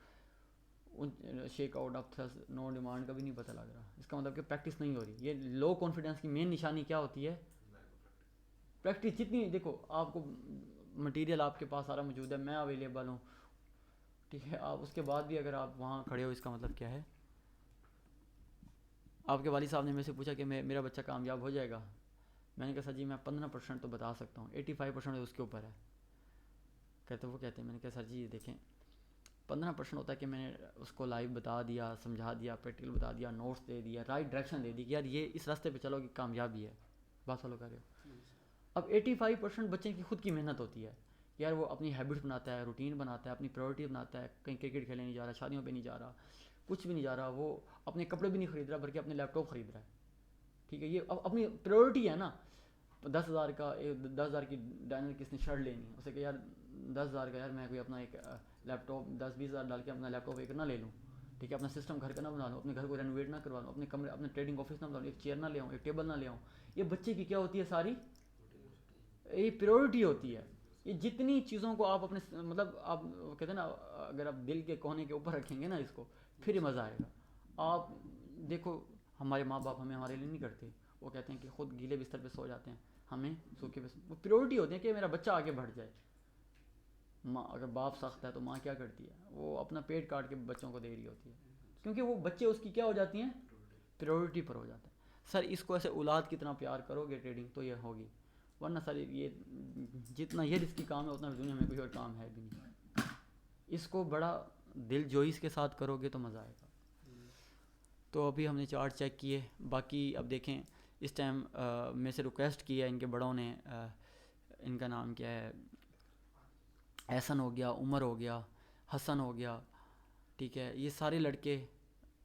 उन shakeout of thrust no demand का भी नहीं पता लग रहा। इसका मतलब कि प्रैक्टिस नहीं हो रही। ये लो कॉन्फिडेंस की मेन निशानी क्या होती है, प्रैक्टिस जितनी, देखो आपको मटेरियल आपके पास सारा मौजूद है, मैं अवेलेबल हूँ, ठीक है, आप उसके बाद भी अगर आप वहाँ खड़े हो, इसका मतलब क्या है। आपके वालिद साहब ने मेरे से पूछा कि मेरा बच्चा कामयाब हो जाएगा। मैंने कहा सर जी मैं 15% तो बता सकता हूँ, 85% उसके ऊपर है। कहते हैं, मैंने कहा सर जी ये देखें 15% होता है कि मैंने उसको लाइव बता दिया, समझा दिया, प्रैक्टिकल बता दिया, नोट्स दे दिया, राइट डायरेक्शन दे दी कि यार ये इस रास्ते पे चलो कि कामयाबी है, बात फॉलो कर रहे हो। अब 85% बच्चे की खुद की मेहनत होती है, यार वो अपनी हैबिट्स बनाता है, रूटीन बनाता है, अपनी प्रायोरिटी बनाता है, कहीं क्रिकेट खेलने नहीं जा रहा, शादियों पे नहीं जा रहा, कुछ भी नहीं जा रहा, वो अपने कपड़े भी नहीं खरीद रहा बल्कि अपने लैपटॉप खरीद रहा है, ठीक है। ये अब अपनी प्रायोरिटी है ना। 10,000 की डाइनर किसने शर्ट लेनी है, उसे कह यार 10,000 का, यार मैं कोई अपना एक लैपटॉप 10-20 हज़ार डाल के अपना लैपटॉप एक ना ले लूँ, ठीक है, अपना सिस्टम घर का ना बना लूँ, अपने घर को रेनोवेट ना करवा लूँ, अपने कमरे अपने ट्रेडिंग ऑफिस ना बना लूँ, एक चेयर ना ले आऊँ, एक टेबल ना ले आऊँ। ये बच्चे की क्या होती है, सारी ये प्रायोरिटी होती है। ये जितनी चीज़ों को आप अपने मतलब आप कहते हैं ना, अगर आप दिल के कोने के ऊपर रखेंगे ना इसको, फिर ये मज़ा आएगा। आप देखो हमारे माँ बाप हमें हमारे लिए नहीं करते, वो कहते हैं कि खुद गीले बिस्तर पे सो जाते हैं, हमें सूखे पे, वो प्रायोरिटी होती है कि मेरा बच्चा आगे बढ़ जाए। माँ अगर बाप सख्त है तो माँ क्या करती है, वो अपना पेट काट के बच्चों को दे रही होती है, क्योंकि वो बच्चे उसकी क्या हो जाती हैं, प्रायोरिटी पर हो जाता है। सर इसको ऐसे औलाद की तरह प्यार करोगे ट्रेडिंग तो ये होगी, वरना सर ये जितना ये रिस्की काम है उतना दुनिया में कोई और काम है भी नहीं। इसको बड़ा दिल जोइस के साथ करोगे तो मज़ा आएगा। तो अभी हमने चार्ट चेक किए, बाकी अब देखें इस टाइम में से रिक्वेस्ट की है इनके बड़ों ने, इनका नाम क्या है, एहसन हो गया, उमर हो गया, हसन हो गया, ठीक है, ये सारे लड़के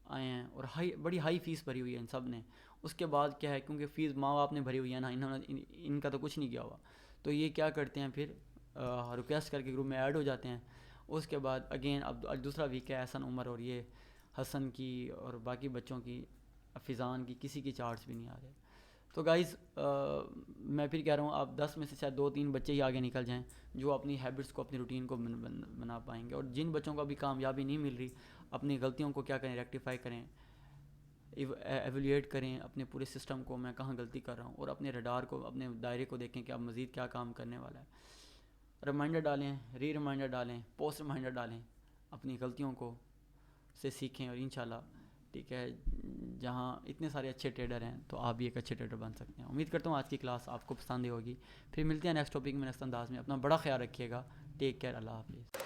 आए हैं और बड़ी हाई फ़ीस भरी हुई है इन सब ने। उसके बाद क्या है, क्योंकि फ़ीस माँ बाप ने भरी हुई है ना, इनका तो कुछ नहीं किया हुआ, तो ये क्या करते हैं फिर रिक्वेस्ट करके ग्रुप में ऐड हो जाते हैं। उसके बाद अगेन अब दूसरा वीक है, एहसन, उमर और ये हसन की और बाकी बच्चों की, फ़िज़ान की, किसी की चार्ट्स भी नहीं आ रहे। तो गाइज़ मैं फिर कह रहा हूँ आप 10 में से शायद 2-3 बच्चे ही आगे निकल जाएं जो अपनी हैबिट्स को, अपनी रूटीन को बना पाएंगे। और जिन बच्चों को अभी कामयाबी नहीं मिल रही, अपनी गलतियों को क्या करें, रेक्टिफाई करें, एवेल्यूएट करें अपने पूरे सिस्टम को, मैं कहाँ गलती कर रहा हूँ, और अपने रडार को, अपने दायरे को देखें कि अब मज़ीद क्या काम करने वाला है। रिमाइंडर डालें, रिमाइंडर डालें, पोस्ट रिमाइंडर डालें, अपनी गलतियों को से सीखें और इंशाल्लाह, ठीक है, जहाँ इतने सारे अच्छे ट्रेडर हैं तो आप भी एक अच्छे ट्रेडर बन सकते हैं। उम्मीद करता हूँ आज की क्लास आपको पसंद होगी। फिर मिलते हैं नेक्स्ट टॉपिक में, नेक्स्ट अंदाज में। अपना बड़ा ख्याल रखिएगा। टेक केयर, अल्लाह हाफिज़।